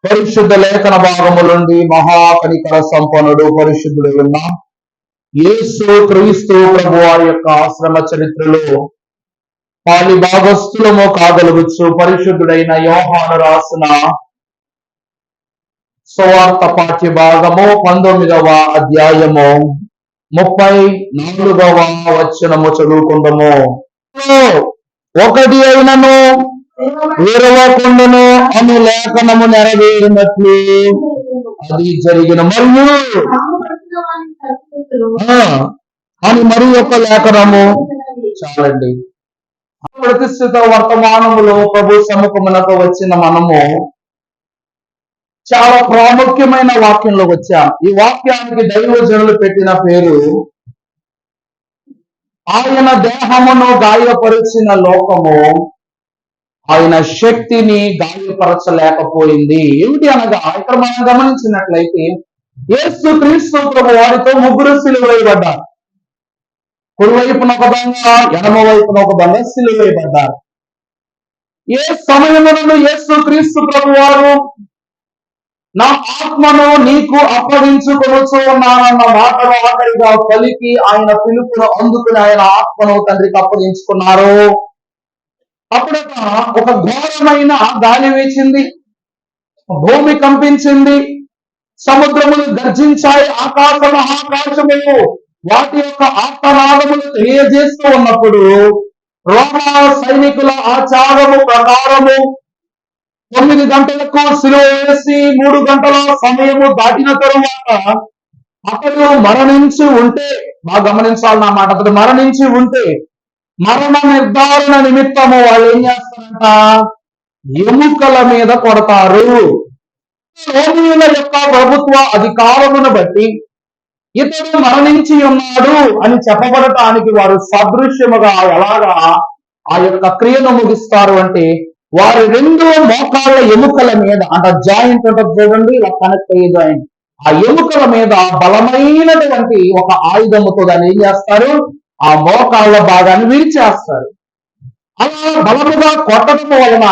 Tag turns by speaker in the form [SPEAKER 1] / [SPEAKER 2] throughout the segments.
[SPEAKER 1] పరిశుద్ధ లేఖన భాగము నుండి మహాకనికర సంపన్నుడు పరిశుద్ధుడు ఉన్న యేసు క్రీస్తు ప్రభు వారి యొక్క ఆశ్రమ చరిత్రలో పాలి భాగస్థులము కాగలుగుచ్చు పరిశుద్ధుడైన యోహాను రాసిన సువార్త పాఠ్య భాగము 19వ అధ్యాయము 34వ వచనము చదువుకుందాము. ఒకటి అయినను విరవకుండును అని లేఖనము నెరవేరినట్లు అది జరిగిన మరియు అని మరి యొక్క లేఖనము చాలండి. ప్రతిష్ఠిత వర్తమానములో ప్రభు సముఖమునకు వచ్చిన మనము చాలా ప్రాముఖ్యమైన వాక్యంలో వచ్చాం. ఈ వాక్యానికి దైవజనులు పెట్టిన పేరు ఆయన దేహమును గాయపరిచిన లోకము ఆయన శక్తిని గాయపరచలేకపోయింది. ఏమిటి అనగా ఇక్కడ మనం గమనించినట్లయితే యేసు క్రీస్తు ప్రభు వారితో ముగ్గురు సిలువేయబడ్డారు. కుడివైపున ఒక దొంగ, ఎడమ వైపున ఒక దొంగ సిలువేయబడ్డారు. ఏ సమయమును యేసు క్రీస్తు ప్రభు వారు నా ఆత్మను నీకు అప్పగించుకొనుచు ఉన్నానన్న మాటను ఆఖరిగా పలికి ఆయన పిలుపును అందుకుని ఆయన ఆత్మను తండ్రికి అప్పగించుకున్నారు. అప్పుడట ఒక ఘోరమైన గాలి వీచింది, భూమి కంపించింది, సముద్రములు గర్జించాయి, ఆకాశములు వాటి యొక్క ఆత్మనాదములు తెలియజేస్తూ ఉన్నప్పుడు రోమా సైనికుల ఆచారము ప్రకారము 9 గంటలకు సిలువ వేసి 3 గంటల సమయము దాటిన తరువాత అతడు మరణించి ఉంటే, బాగా గమనించాలన్నమాట, అతడు మరణించి ఉంటే మరణ నిర్ధారణ నిమిత్తము వాళ్ళు ఏం చేస్తారంట, ఎముకల మీద కొడతారు. రోమియుల యొక్క ప్రభుత్వ అధికారమును బట్టి ఇతడు మరణించి ఉన్నాడు అని చెప్పబడటానికి వారు సదృశ్యముగా ఎలాగా ఆ యొక్క క్రియను ముగిస్తారు అంటే వారి 2 మోకాళ్ళ ఎముకల మీద, అంటే జాయింట్ ఉంటుంది చూడండి, ఇలా కనెక్ట్ అయ్యే జాయింట్, ఆ ఎముకల మీద బలమైనటువంటి ఒక ఆయుధముతో దాన్ని ఏం చేస్తారు, ఆ మోకాళ్ళ భాగాన్ని విరిచేస్తారు. అలా బలముగా కొట్టడం వలన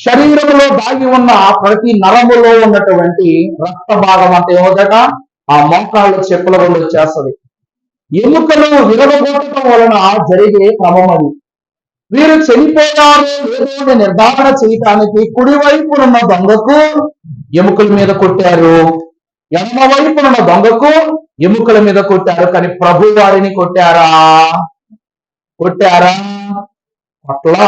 [SPEAKER 1] శరీరంలో దాగి ఉన్న ప్రతి నరములో ఉన్నటువంటి రక్త భాగం అంతా ఏమవుదట, ఆ మోకాళ్ళ చెప్పుల వల్ల వచ్చేస్తుంది. ఎముకలు విరగొట్టడం వలన జరిగే క్రమం అది. వీరు చనిపోయారు లేదో నిర్ధారణ చేయటానికి కుడివైపునున్న దొంగకు ఎముకల మీద కొట్టారు, ఎడమ వైపునున్న దొంగకు ఎముకల మీద కొట్టారు. కానీ ప్రభు వారిని కొట్టారా? అట్లా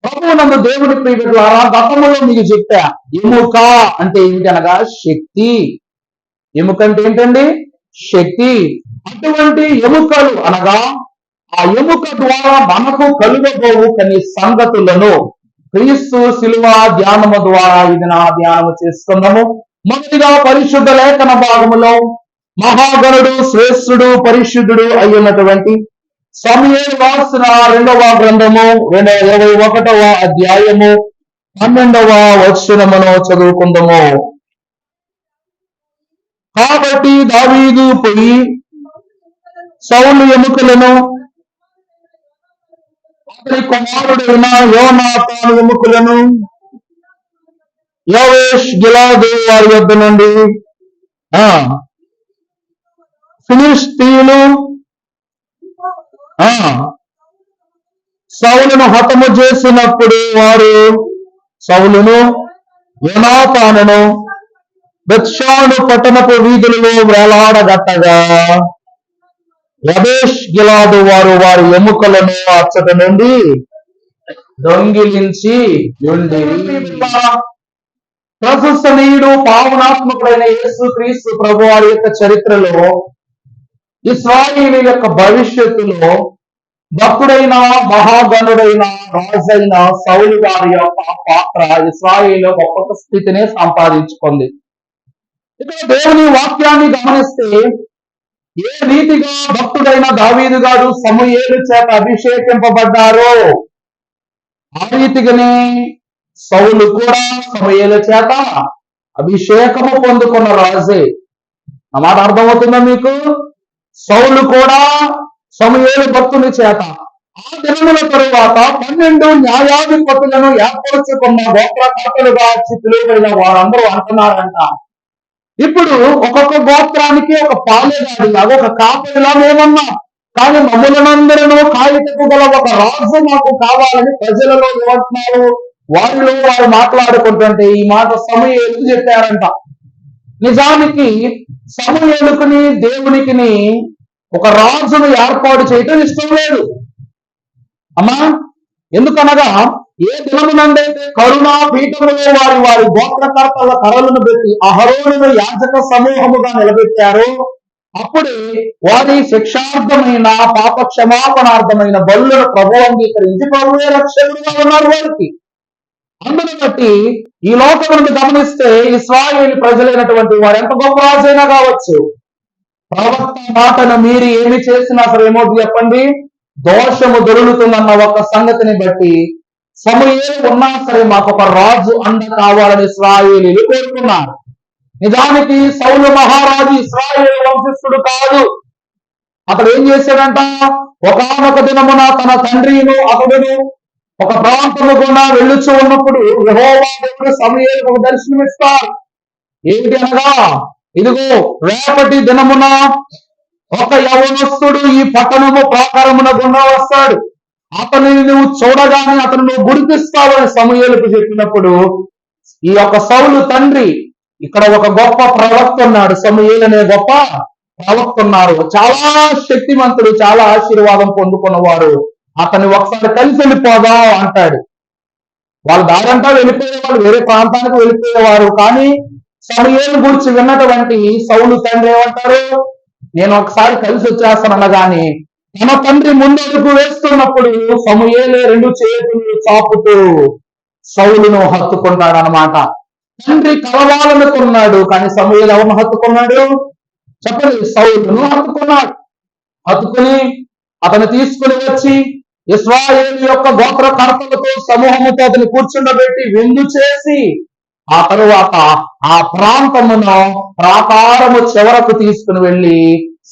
[SPEAKER 1] ప్రభు నందు దేవుని ప్రియలారా, గతంలో మీకు చెప్పా, ఎముక అంటే ఏమిటి అనగా శక్తి. ఎముక అంటే ఏంటండి? శక్తి. అటువంటి ఎముకలు అనగా ఆ ఎముక ద్వారా మనకు కలుగబోవు కొన్ని సంగతులను క్రీస్తు శిలువ ధ్యానము ద్వారా ఇది నా ధ్యానము చేసుకుందాము. మొదటిగా పరిశుద్ధ లేఖన భాగములో మహాగణుడు, శ్రేష్ఠుడు, పరిశుద్ధుడు అయ్యున్నటువంటి సమూయేలు రాసిన 2వ గ్రంథము 21వ అధ్యాయము 12వ వచనమును చదువుకుందాము. కాబట్టి దావీదు పోయి సౌలు ఎముకలను, అతని కుమారుడైన యోనాతాను ఎముకలను యాబేష్ గిలాదు వారి యొద్ద నుండి ఫిలిష్తీయులు సౌలును హతము చేసినప్పుడు వారు సౌలును యోనాతానును బెత్షాను పట్టణపు వీధులలో వేలాడగట్టగా యాబేష్ గిలాదు వారు వారి ఎముకలను అచ్చట నుండి దొంగిలించి ప్రశంసనీయుడు పావనాత్మకుడైన యేసు క్రీస్తు ప్రభు వారి యొక్క చరిత్రలో ఇశ్రాయేలు యొక్క భవిష్యత్తులో భక్తుడైన మహాగణుడైన రాజైన సౌలు గారి యొక్క పాత్ర ఇశ్రాయేలు గొప్ప స్థితిని సంపాదించుకుంది. ఇక్కడ దేవుని వాక్యాన్ని గమనిస్తే ఏ రీతిగా భక్తుడైన దావీదు గారు సమూయేలు చేత అభిషేకింపబడ్డారో ఆ రీతిగానే సౌలు కూడా సమూయేలు చేత అభిషేకము పొందుకున్న రాజే. ఆ మాట అర్థమవుతుందా మీకు? సౌలు కూడా సమూయేలు భక్తుని చేత ఆ దినముల తరువాత 12 న్యాయాధిపతులను ఏర్పరచుకున్న గోత్రకర్తలుగా వచ్చి పిలువబడిన వారందరూ అంటున్నారంట, ఇప్పుడు ఒక్కొక్క గోత్రానికి ఒక పాలెగాడిలాగా ఒక కాపరిలా మేమన్నా, కానీ మమ్ములనందరూ కాయటకు గల ఒక రాజు మాకు కావాలని ప్రజలలో ఏమంటున్నారు, వారిలో వారు మాట్లాడుకుంటుంటే ఈ మాట సమూయేలుకు చెప్పారంట. నిజానికి సమూయేలుకుని దేవునికిని ఒక రాజును ఏర్పాటు చేయటం ఇష్టం లేదు అమ్మా. ఎందుకనగా ఏ దినమునందైతే కరుణా పీఠములో వారి వారి గోత్రకర్తల కరలను పెట్టి అహరోనును యాజక సమూహముగా నిలబెట్టారో అప్పుడే వారి శిక్షార్థమైన పాప క్షమాపణార్థమైన బలులను ప్రభు అంగీకరించి ప్రభువే రక్షకుడుగా ఉన్నారు వారికి. అందును బట్టి ఈ లోకమును గమనిస్తే ఇశ్రాయేలు ప్రజలైనటువంటి వారు ఎంత గొప్ప రాజైనా కావచ్చు, ప్రవక్త మాటను మీరు ఏమి చేసినా సరే ఏమవుతుంది చెప్పండి, దోషము దొరుకుతుందన్న ఒక సంగతిని బట్టి సమూయేలు ఉన్నా సరే మాకు ఒక రాజు అండ కావాలని ఇశ్రాయేలీలు కోరుకున్నారు. నిజానికి సౌలు మహారాజు ఇశ్రాయేలు వంశస్థుడు కాదు. అతడు ఏం చేశాడంట, ఒకానొక దినమున తన తండ్రిను అతడును ఒక ప్రాంతము గుండా వెళ్ళుచూ ఉన్నప్పుడు యెహోవా దేవుడు సమూయేలుకు ఒక దర్శనమిస్తారు. ఏమిటి అనగా, ఇదిగో రేపటి దినమున ఒక యవనస్తుడు ఈ పట్టణము ప్రాకారమున గుండా వస్తాడు, అతనిని నువ్వు చూడగానే అతను నువ్వు గుర్తిస్తావని సమూయేలుకు చెప్పినప్పుడు ఈ యొక్క సౌలు తండ్రి, ఇక్కడ ఒక గొప్ప ప్రవక్త ఉన్నాడు, సమూయేలు అనే గొప్ప ప్రవక్త ఉన్నారు, చాలా శక్తివంతుడు, చాలా ఆశీర్వాదం పొందుకున్నవారు, అతన్ని ఒకసారి కలిసి వెళ్ళిపోదాం అంటాడు. వాళ్ళ దారంతా వెళ్ళిపోయేవాళ్ళు, వేరే ప్రాంతానికి వెళ్ళిపోయేవారు. కానీ సమూయేలు గురించి విన్నటువంటి సౌలు తండ్రి ఏమంటారు, నేను ఒకసారి కలిసి వచ్చేస్తాననగానే తన తండ్రి ముందడుగు వేస్తున్నప్పుడు సమూయేలే 2 చేతులు చాపుతూ సౌలును హత్తుకున్నాడనమాట. తండ్రి కలవాలనుకున్నాడు, కానీ సమూయేలు ఎవరిని హత్తుకున్నాడు చెప్పండి, సౌలును హత్తుకున్నాడు. హత్తుకుని అతను తీసుకుని వచ్చి ఇశ్రాయేలు యొక్క గోత్రకర్తలతో సమూహముతో అతను కూర్చుండబెట్టి విందు చేసి ఆ తరువాత ఆ ప్రాంతమును ప్రాకారము చివరకు తీసుకుని వెళ్ళి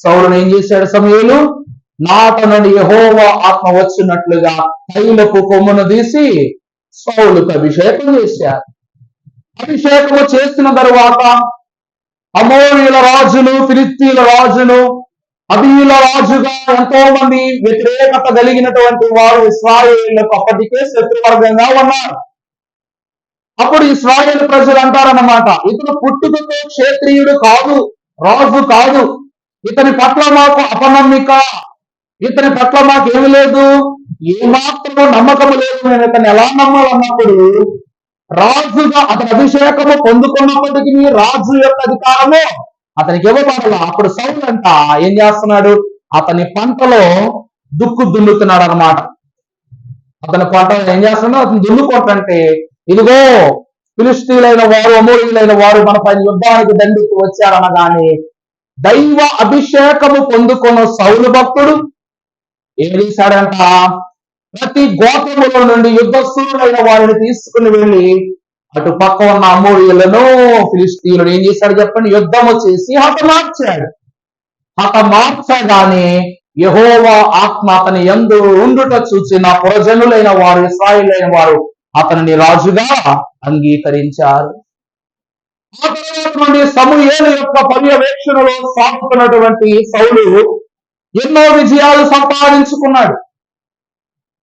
[SPEAKER 1] సౌలును ఏం చేశాడు సమూయేలు, నాట నుండి యెహోవా ఆత్మ వచ్చినట్లుగా తైలపు కొమ్మును తీసి సౌలుకు అభిషేకం చేశారు. అభిషేకము చేసిన తరువాత అమోరీల రాజులు, ఫిలిస్తీన్ల రాజులు, అబీల రాజుగా ఎంతో మంది వ్యతిరేకత కలిగినటువంటి వారు ఇశ్రాయేలుకు అప్పటికే శత్రువర్గంగా ఉన్నారు. అప్పుడు ఇశ్రాయేలు ప్రజలు అంటారన్నమాట, ఇతను పుట్టుకతో క్షేత్రీయుడు కాదు, రాజు కాదు, ఇతని పట్ల మాకు అపనమ్మిక, ఇతని పట్ల మాకు ఏమి లేదు, ఏమాత్రము నమ్మకము లేదు, నేను ఇతను ఎలా నమ్మాలన్నప్పుడు రాజుగా అతని అభిషేకము పొందుకున్నప్పటికీ రాజు యొక్క అధికారము అతనికి ఇవ్వబడాల. అప్పుడు సౌలు అంట ఏం చేస్తున్నాడు, అతని పంటలో దుక్కు దున్నుతున్నాడు అనమాట. అతని పంటలో ఏం చేస్తున్నాడు, అతను దున్నుకుంటుంటే ఇదిగో ఫిలిస్తీయులైన వారు, అమోరీయులైన వారు మనపై యుద్ధానికి దండుకు వచ్చారనగానే దైవ అభిషేకము పొందుకున్న సౌలు భక్తుడు ఏం చేశాడంట, ప్రతి గోత్రములో నుండి యుద్ధస్థులైన వారిని తీసుకుని వెళ్ళి అటు పక్క ఉన్న అమోరీయులను ఫిలిస్తీయులను ఏం చేశాడు చెప్పండి, యుద్ధము చేసి హతమార్చాడు. హతమార్చగానే యెహోవా ఆత్మ అతని యందు ఉండుట చూసిన పురజనులైన వారు, ఇశ్రాయేలైన వారు అతనిని రాజుగా అంగీకరించారు. ఆ తర్వాత నుండి సమూయేలు యొక్క పర్యవేక్షణలో సాగుతున్నటువంటి సౌలు ఎన్నో విజయాలు సంపాదించుకున్నాడు.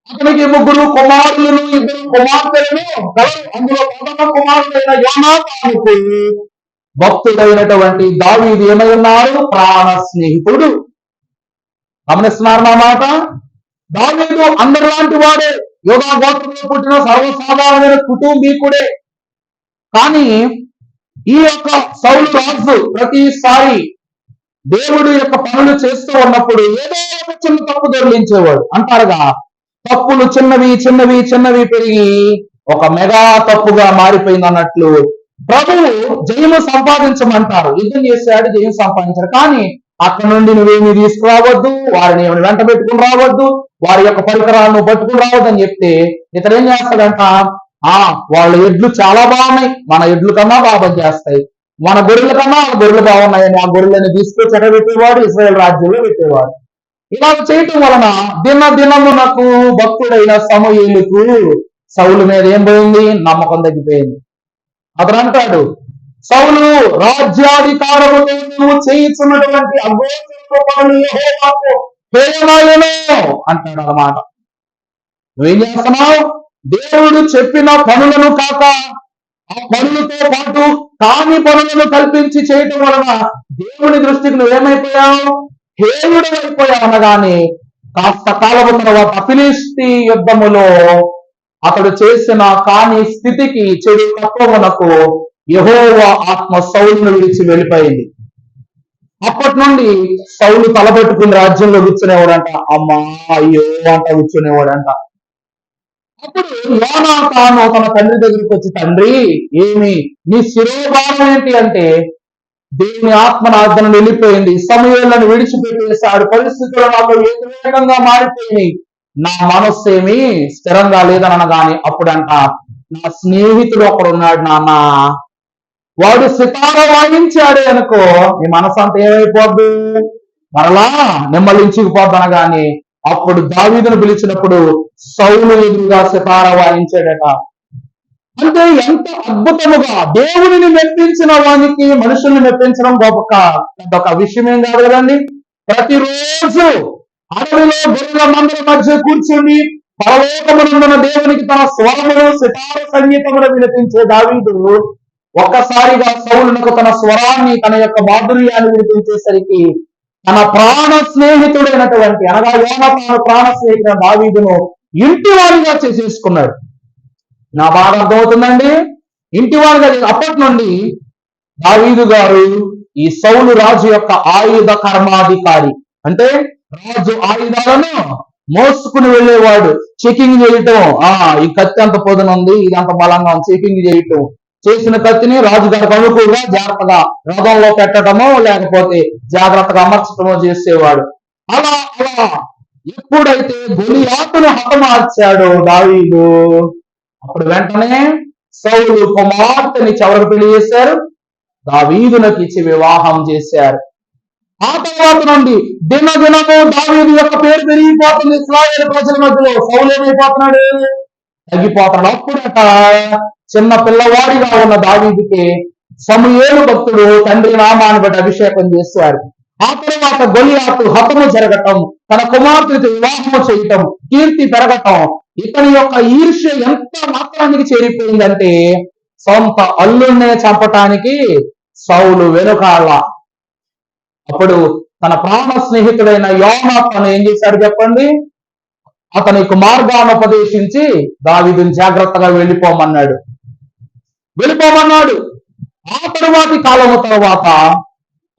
[SPEAKER 1] అతనికి 3 కుమారులను 2 కుమార్తెలను కలరు. అందులో ప్రథమ కుమారుడైన యోనాతానుకు భక్తుడైనటువంటి దావీదు ఏమై ఉన్నారు, ప్రాణ స్నేహితుడు. గమనిస్తున్నారు నా మాట. దావీదు అందరిలాంటి వాడే, యోగా గోత్రంలో పుట్టిన సర్వసాధారణమైన కుటుంబీకుడే. కానీ ఈ యొక్క సౌలు రాజు ప్రతిసారి దేవుడు యొక్క పనులు చేస్తూ ఉన్నప్పుడు ఏదో ఒక చిన్న తప్పు దొరికించేవాడు. అంటారుగా, తప్పులు చిన్నవి చిన్నవి చిన్నవి పెరిగి ఒక మెగా తప్పుగా మారిపోయింది అన్నట్లు ప్రభువు జయము సంపాదించమంటారు. యుద్ధం చేశాడు, జయం సంపాదించాడు. కానీ అక్కడ నుండి నువ్వేమి తీసుకురావద్దు, వారిని ఏమైనా వెంట పెట్టుకుని రావద్దు, వారి యొక్క పరికరాలను పట్టుకుని రావద్దు అని చెప్తే ఇతడు ఏం చేస్తాడంట, వాళ్ళ ఎడ్లు చాలా బాగున్నాయి, మన ఎడ్లు కన్నా బాగా చేస్తాయి, మన గొర్రెల కన్నా వాళ్ళ గొర్రెలు బాగున్నాయని ఆ గొర్రెలని తీసుకొచ్చి ఎక్కడ పెట్టేవాడు, ఇశ్రాయేల్ రాజ్యంలో పెట్టేవాడు. ఇలా చేయటం వలన దినమునకు భక్తుడైన సమూయేలుకు సౌలు మీద ఏం పోయింది? నమ్మకం తగ్గిపోయింది. అతను అంటాడు, సౌలు రాజ్యాధికారముతో నువ్వు చేయించున్నటువంటి అగోచరపు పనులు యెహోవాకు హేయమాయెను అంటాడు అన్నమాట. నువ్వేం చేస్తున్నావు? దేవుడు చెప్పిన పనులను కాక ఆ పనులతో పాటు కాని పనులను కల్పించి చేయటం వలన దేవుని దృష్టికి నువ్వేమైపోయావు? హేయుడు అయిపోయావు అనగానే కాస్త కాలము తర్వాత ఫిలిష్తీ యుద్ధములో అతడు చేసిన కాని స్థితికి, చెడు తత్వమునకు యెహోవా ఆత్మ సౌలును విడిచి వెళ్ళిపోయింది. అప్పటి నుండి సౌలు తలబెట్టుకుని రాజ్యంలో కూర్చునేవాడంట. అమ్మా అయ్యో అంట కూర్చునేవాడంట. అప్పుడు యోనాతాను తన తండ్రి దగ్గరికి వచ్చి, తండ్రి ఏమి నీ శిరోభావం ఏంటి అంటే, దేవుని ఆత్మ నా వద్ద నుండి వెళ్ళిపోయింది, సమూయేలును విడిచిపెట్టేశాడు, పరిస్థితులు నాకు వ్యతిరేకంగా మారిపోయినాయి, నా మనస్సు ఏమి స్థిరంగా లేదని అనగానే అప్పుడంట, నా స్నేహితుడు ఒకడు ఉన్నాడు నాన్న, వాడు సితార వాయించాడే అనుకో నీ మనసు అంతా ఏమైపోద్దు, మరలా నెమ్మలించుకుపోద్దు అనగానే అప్పుడు దావీదును పిలిచినప్పుడు సౌలు ఎదురుగా సితార వాయించాడట. అంటే ఎంత అద్భుతముగా దేవుడిని మెప్పించిన వానికి మనుషుల్ని మెప్పించడం గొప్ప విషయం ఏం కాదు కదండి. ప్రతిరోజు అడవిలో గొర్రెల మందల మధ్య కూర్చుని పరలోకమునందున దేవునికి తన స్వరమును సితార సంగీతమును వినిపించే దావీదు ఒక్కసారిగా సౌలునకు తన స్వరాన్ని, తన యొక్క మాధుర్యాన్ని వినిపించేసరికి తన ప్రాణ స్నేహితుడైనటువంటి అనగా యోనాతాను ప్రాణ స్నేహితుడైన దావీదును ఇంటి వారిగా చేసేసుకున్నాడు. నా బాధ అర్థమవుతుందండి. ఇంటి వారిగా అప్పటి నుండి దావీదు గారు ఈ సౌలు రాజు యొక్క ఆయుధ కర్మాధికారి. అంటే రాజు ఆయుధాలను మోసుకుని వెళ్ళేవాడు. చెకింగ్ చేయటం, ఈ కత్తి అంత పొదనుంది, ఇది అంత బలంగా ఉంది, చెకింగ్ చేయటం, చేసిన కత్తిని రాజుగారికి అనుకూలంగా జాగ్రత్తగా రథంలో పెట్టడమో లేకపోతే జాగ్రత్తగా అమర్చటమో చేసేవాడు. అలా అలా ఎప్పుడైతే గొలియాతును హతమార్చాడో దావీదు, అప్పుడు వెంటనే సౌలు కుమార్తెని ఎవరికి పెళ్లి చేశారు? దావీదునకి ఇచ్చి వివాహం చేశారు. ఆ తర్వాత నుండి దినదినము దావీదు యొక్క పేరు పెరిగిపోతుంది ఇశ్రాయేలు ప్రజల మధ్యలో. సౌలు ఏమైపోతున్నాడు? తగ్గిపోతున్నాడు. అప్పుడట చిన్న పిల్లవాడిగా ఉన్న దావీదుకి సమూయేలు భక్తుడు తండ్రి నామాన్ని బట్టి అభిషేకం చేశారు. ఆ తర్వాత గొలియాతు హతము జరగటం, తన కుమార్తెతో వివాహము చేయటం, కీర్తి పెరగటం, ఇతని యొక్క ఈర్ష్య ఎంత మాత్రానికి చేరిపోయిందంటే సొంత అల్లున్నే చంపటానికి సౌలు వెనుకాళ్ళ. అప్పుడు తన ప్రాణ స్నేహితుడైన యోనాతాను ఏం చేశాడు చెప్పండి? అతనికి మార్గాన్ని ఉపదేశించి దావీదుని జాగ్రత్తగా వెళ్ళిపోమన్నాడు. ఆ తరువాతి కాలము తర్వాత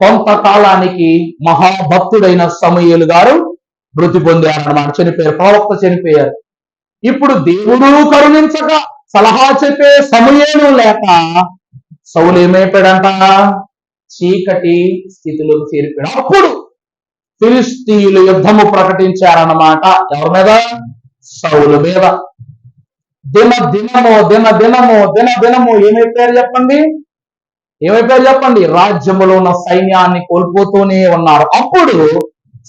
[SPEAKER 1] కొంతకాలానికి మహాభక్తుడైన సమూయేలు గారు మృతి పొందారన్నమాట. చనిపోయారు, ప్రవక్త చనిపోయారు. ఇప్పుడు దేవుడు కరుణించక సలహా చెప్పే సమూయేలు లేక సౌలు ఏమైపోయాడంట? చీకటి స్థితిలోకి చేరిపోయాడు. అప్పుడు ఫిలిష్తీయులు యుద్ధము ప్రకటించారన్నమాట. ఎవరి మీద? సౌలు మీద. దినదినము ఏమైపోయారు చెప్పండి? రాజ్యములో ఉన్న సైన్యాన్ని కోల్పోతూనే ఉన్నారు. అప్పుడు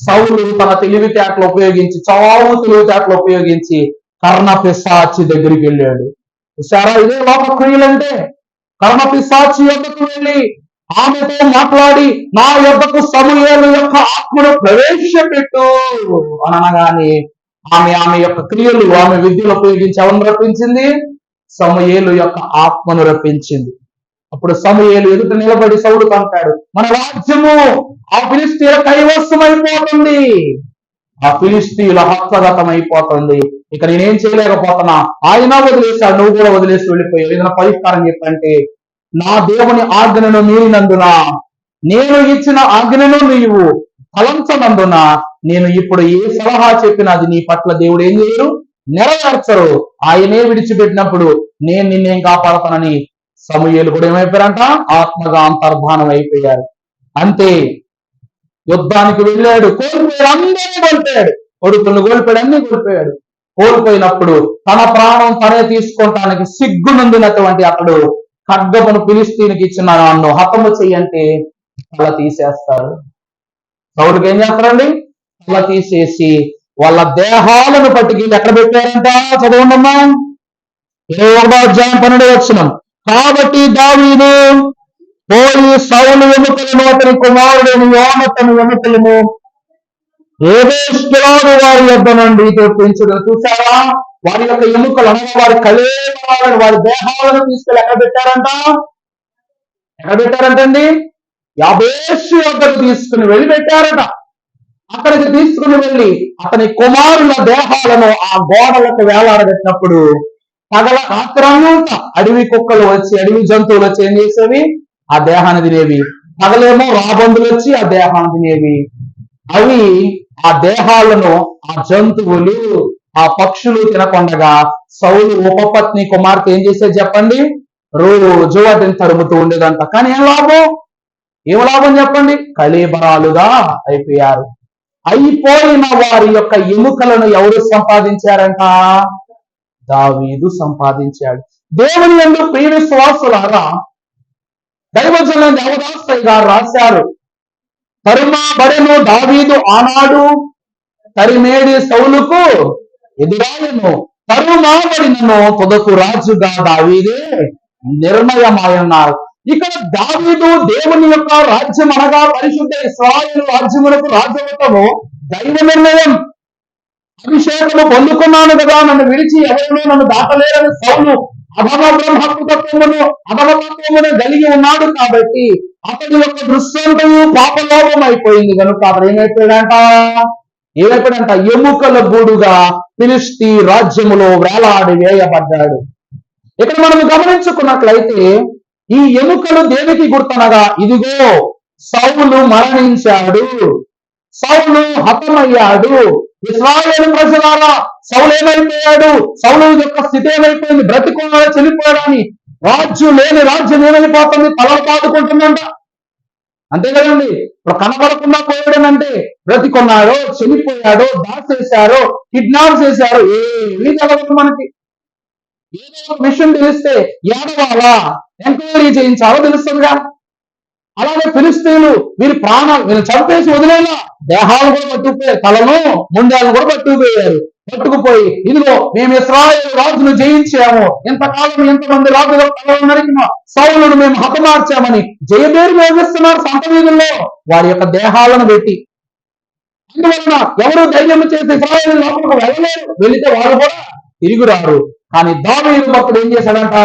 [SPEAKER 1] సౌలు తన తెలివితేటలు ఉపయోగించి, చావు తెలివితేటలు ఉపయోగించి కర్ణపిశాచి దగ్గరికి వెళ్ళాడు. చూసారా, ఇదే లోక క్రియలంటే. కర్ణపిశాచి యొద్దకు వెళ్ళి ఆమెతో మాట్లాడి నా యొద్దకు సమూయేలు యొక్క ఆత్మను ప్రవేశపెట్టు అని అనగానే ఆమె యొక్క క్రియలు, ఆమె విద్యలు ఉపయోగించి ఎవరిని రప్పించింది? సమూయేలు యొక్క ఆత్మను రప్పించింది. అప్పుడు సమూయేలు ఎదుట నిలబడి సౌలుతో అంటాడు, మన రాజ్యము ఆ ఫిలిష్తీయుల కైవసమైపోతుంది, ఆ ఫిలిష్తీయుల హస్తగతం అయిపోతుంది, ఇక నేనేం చేయలేకపోతున్నా. ఆయన వదిలేశాడు, నువ్వు కూడా వదిలేసి వెళ్ళిపోయావు. ఏదైనా పరిష్కారం చెప్పంటే, నా దేవుని ఆజ్ఞను మీరినందున, నేను ఇచ్చిన ఆజ్ఞను నీవు ఫలంచనందున నేను ఇప్పుడు ఏ సలహా చెప్పినా అది నీ పట్ల దేవుడు ఏం చేయరు? నెరవేర్చరు. ఆయనే విడిచిపెట్టినప్పుడు నేను నిన్నేం కాపాడతానని సమూయేలు కూడా ఏమైపోయారంట? ఆత్మగా అంతర్ధానం అయిపోయారు. అంతే, యుద్ధానికి వెళ్ళాడు, కోల్పోయాడు, అందరినీ కోల్పోయాడు, కొడుకులను కోల్పోయాడు, అన్ని కోల్పోయాడు. కోల్పోయినప్పుడు తన ప్రాణం తనే తీసుకోవటానికి సిగ్గునందునటువంటి అతడు ఖడ్గమును ఫిలిష్తీయునికి ఇచ్చిన నన్ను హతము చెయ్యంటే తల తీసేస్తారు. సౌలుకి ఏం చేస్తారండి? తల తీసేసి వాళ్ళ దేహాలను పట్టుకెళ్ళి ఎక్కడ పెట్టారంట? చదవండమ్మా, 21వ అధ్యాయం 12వ వచనం. కాబట్టి దావీదు పోయి సౌలు ఎముకలను, అతని కుమారుడైన యోనాతాను ఎముకలను యెబేష్గిలాదు వారి యొద్ద నుండి తెప్పించుడు. చూసారా? వారి యొక్క ఎముకలు అనగా వారి కళేబరాలను, వారి దేహాలను తీసుకెళ్ళి ఎక్కడ పెట్టారంట? ఎక్కడ పెట్టారంటండి? యాబేషు యొద్దకు తీసుకుని వెళ్ళి పెట్టారట. అక్కడికి తీసుకుని వెళ్ళి అతని కుమారుల దేహాలను ఆ గోడలకు వేలాడబెట్టినప్పుడు రాత్రంతా అడవి కుక్కలు వచ్చి, అడవి జంతువులు వచ్చి ఏం చేసేవి? ఆ దేహాన్ని తినేవి. పగలేమో రాబందులు వచ్చి ఆ దేహాన్ని తినేవి. అవి ఆ దేహాలను ఆ జంతువులు, ఆ పక్షులు తినకుండగా సౌలు ఉపపత్ని కుమార్తె ఏం చేసేది చెప్పండి? రోజు వాటిని తరుముతూ ఉండేదంట. కానీ ఏం లాభం చెప్పండి? కళేబరాలుగా అయిపోయారు. అయిపోయిన వారి యొక్క ఎముకలను ఎవరు సంపాదించారంట? దావీదు సంపాదించాడు. దేవుని యందు ప్రియ విశ్వాసులారా, దైవజనులు దేవదాసయ్య గారు రాశారు, తరుమబడెను దావీదు ఆనాడు, తరిమేడి సౌలుకు ఎదురాయను, తరుమబడినను తుదకు రాజుగా దావీదే నిర్ణయమన్నారు. ఇక్కడ దావీదు దేవుని యొక్క రాజ్యం అనగా పరిశుద్ధ ఇశ్రాయేలు రాజ్యములకు రాజవటము దైవ నిర్ణయం. అభిషేకము పొందుకున్నాను కదా, నన్ను విడిచి ఎవరినో నన్ను దాటలేరని సౌలు అధమ బ్రహ్మత్వమును కలిగి ఉన్నాడు. కాబట్టి అతడి యొక్క దృశ్యంతము పాపలోపం అయిపోయింది కనుక అతడు ఏమైపోయాడంట? ఎముకల గూడుగా ఫిలిష్తీ రాజ్యములో వేలాడి వేయబడ్డాడు. ఇక్కడ మనం గమనించుకున్నట్లయితే ఈ ఎముకలు దేనికి గుర్తనగా, ఇదిగో సౌలు మరణించాడు, సౌలు హతమయ్యాడు. ఇశ్రాయేలు ప్రజలారా, సౌలు ఏమైపోయాడు? సౌలు యొక్క స్థితి ఏమైపోయింది? బ్రతికున్నాడు, చనిపోయాడని. రాజ్యం లేని రాజ్యం ఏమైపోతుంది? తలలు పాదుకుంటుందంట. అంతే కదండి. ఇప్పుడు కనబడకుండా పోయాడనంటే బ్రతికున్నాడో, చనిపోయాడో, దాచేశారో, కిడ్నాప్ చేశారో ఏమీ తెలవదు మనకి. ఏదో ఒక విషయం తెలిస్తే ఏడవాలా, ఎంక్వైరీ చేయించాలో తెలుస్తుందిగా. అలాగే ఫిలిష్తీయులు వీళ్ళు చంపేసి వదిలేలా దేహాలు కూడా పట్టుకుపోయారు, తలను ముండాలను కూడా పట్టుకుపోయి ఇదిగో మేము ఇశ్రాయేలు రాజును జయించాము, ఇంతకాలం ఎంతమంది రాజుల తలను నరికిన సౌలును మేము హతమార్చామని జయబేరు మోగిస్తున్నారు సంత వీధుల్లో వారి యొక్క దేహాలను పెట్టి. అందువలన ఎవరు ధైర్యం చేసి ఇశ్రాయేలు లోపలకు వెళ్ళలేరు, వెళితే వారు కూడా తిరిగి రారు. కానీ దావీదు భక్తుడు ఏం చేశాడంట?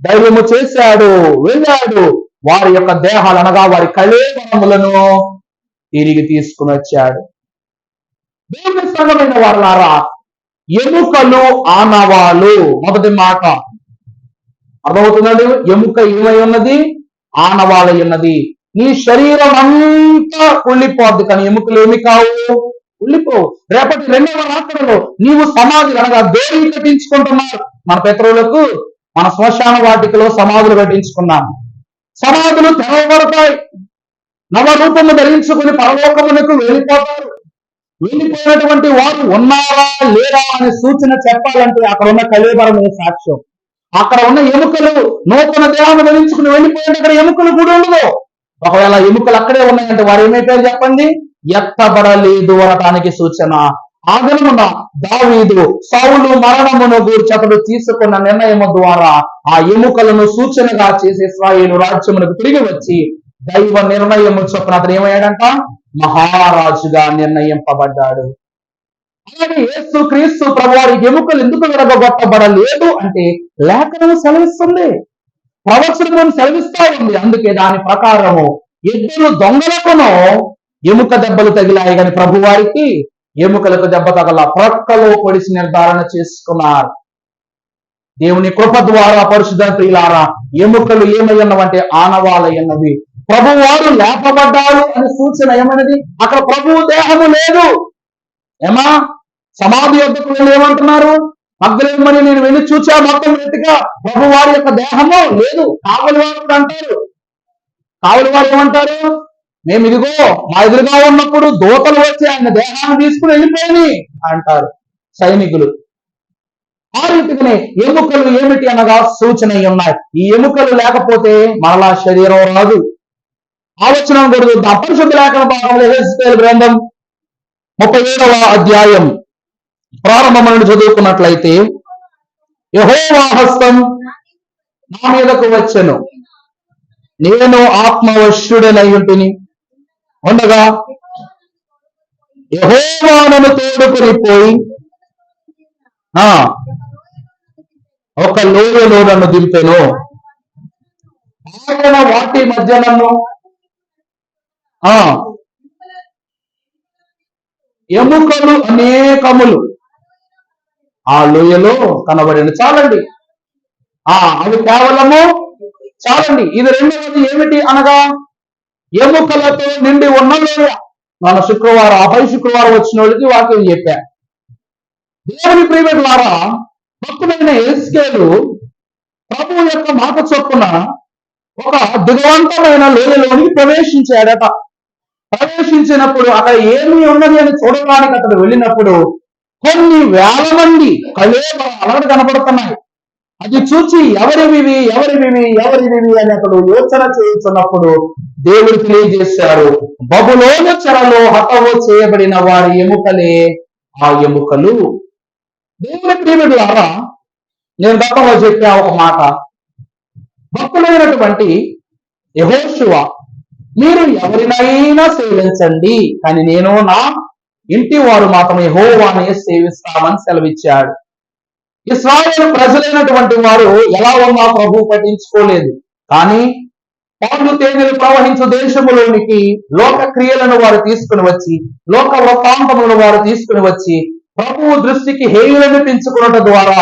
[SPEAKER 1] ధైర్యము చేశాడు, వెళ్ళాడు, వారి యొక్క దేహాలు అనగా వారి కళేబరములను తిరిగి తీసుకుని వచ్చాడు. దేవుని సంగమైన వారలారా, ఎముకలు ఆనవాలు. మొదటి మాట అర్థమవుతుందండి. ఎముక ఏమై ఉన్నది? ఆనవాలై ఉన్నది. నీ శరీరం అంతా కుళ్ళిపోద్ది, కానీ ఎముకలు ఏమి కావు, కుళ్ళిపోవు. రేపటి 2వ రాత్రిలో నీవు సమాధులు అనగా దేవుని కట్టించుకుంటున్నారు. మన పితరులకు మన శ్మశాన వాటికలో సమాధులు కట్టించుకున్నాం. సమాధులు తెరవబడతాయి, నవరూపము ధరించుకుని పరలోకమునకు వెళ్ళిపోతారు. వెళ్ళిపోయినటువంటి వారు ఉన్నారా లేరా అనే సూచన చెప్పాలంటే అక్కడ ఉన్న కళేబరమే సాక్ష్యం. అక్కడ ఉన్న ఎముకలు నూతన దేహాన్ని ధరించుకుని వెళ్ళిపోయిన అక్కడ ఎముకలు కూడా ఉండదు. ఒకవేళ ఎముకలు అక్కడే ఉన్నాయంటే వారు ఏమైపోయారు చెప్పండి? ఎత్తబడలేదు అనటానికి సూచన. ఆ దినమున దావీదు సౌలు మరణమును గూర్చి అతడు తీసుకున్న నిర్ణయము ద్వారా ఆ ఎముకలను సూచనగా చేసి ఇశ్రాయేలు రాజ్యమునకు తిరిగి వచ్చి దైవ నిర్ణయము చొప్పున అతను ఏమయ్యాడంట? మహారాజుగా నిర్ణయింపబడ్డాడు. అలాగే యేసు క్రీస్తు ప్రభువారి ఎముకలు ఎందుకు విరగొట్టబడలేదు అంటే లేఖనం సెలవిస్తుంది, ప్రవచనము సెలవిస్తా ఉంది. అందుకే దాని ప్రకారము 2 దొంగలకును ఎముక దెబ్బలు తగిలాయి, కానీ ప్రభువారికి ఎముకలకు దెబ్బ తగల. ప్రక్కలో పొడిచి నిర్ధారణ చేసుకున్నారు. దేవుని కృప ద్వారా పరిశుద్ధ ప్రియులారా, ఎముకలు ఏమై ఉన్నవంటే ఆనవాలయ్యున్నవి. ప్రభువారు లేపబడ్డారు అనే సూచన ఏమన్నది? అక్కడ ప్రభువు దేహము లేదు. ఏమా సమాధి యొద్దకు వెళ్ళి ఏమంటున్నారు? మగ్దలేమని నేను వెళ్ళి చూచా మొత్తం రెట్టిగా ప్రభువారి యొక్క దేహము లేదు. కావలి వారు అంటారు. కావలి వారు ఏమంటారు? మేము ఇదిగో మా ఎదురుగా ఉన్నప్పుడు దూతలు వచ్చి ఆయన దేహాన్ని తీసుకుని వెళ్ళిపోయి అంటారు సైనికులు. ఆ రీతిగానే ఎముకలు ఏమిటి అనగా సూచన ఉన్నాయి. ఈ ఎముకలు లేకపోతే మరలా శరీరం రాదు. ఆలోచన కూడా పరిశుద్ధ లేఖన భాగంలో హెజ్కేలు గ్రంథం 37వ అధ్యాయం ప్రారంభం నుండి చదువుకున్నట్లయితే, యెహోవా హస్తం నా మీదకు వచ్చెను, నేను ఆత్మవశ్యుడనై ఉంటిని ఉండగా యెహోవా నన్ను తోడుకొని పోయి ఒక లోయలో నన్ను దింపెను. ఆయన వాటి మధ్య నన్ను ఎముకలు అనేకములు ఆ లోయలో కనబడిన. చాలండి, అవి కేవలము చాలండి. ఇది రెండవది ఏమిటి అనగా, ఎముకలతో నిండి ఉన్న లోయ. మన శుక్రవారం, అభయ శుక్రవారం వచ్చిన వాళ్ళకి వాక్యం చెప్పా. దేవుని ప్రియమైనలారా, భక్తుడైన యెహెజ్కేలు ప్రభువు యొక్క మాట చొప్పున ఒక దిగవంతమైన లోయలోనికి ప్రవేశించాడట. ప్రవేశించినప్పుడు అక్కడ ఏమి ఉన్నది అని చూడడానికి అక్కడ వెళ్ళినప్పుడు కొన్ని వేల మంది కళేబరాలు కనబడుతున్నాయి. అది చూచి ఎవరివి అని అక్కడ యోచన చేస్తున్నప్పుడు దేవుడు తెలియజేశారు, బబులోను చెరలో హతవు చేయబడిన వారి ఎముకలే ఆ ఎముకలు. దేవుని ప్రియమిలారా, నేను గతంలో చెప్పిన ఒక మాట, భక్తులైనటువంటి యెహోషువ, మీరు ఎవరినైనా సేవించండి, కానీ నేను నా ఇంటి వారు మాత్రం యెహోవానే సేవిస్తామని సెలవిచ్చాడు. ఇశ్రాయేలు ప్రజలైనటువంటి వారు ఎలా ఉన్నా ప్రభు పట్టించుకోలేదు. కానీ పాలు తేనెలు ప్రవహించు దేశములోనికి లోక క్రియలను వారు తీసుకుని వచ్చి, లోక వృత్తాంతములను వారు తీసుకుని వచ్చి ప్రభువు దృష్టికి హేయులను పెంచుకున్నట ద్వారా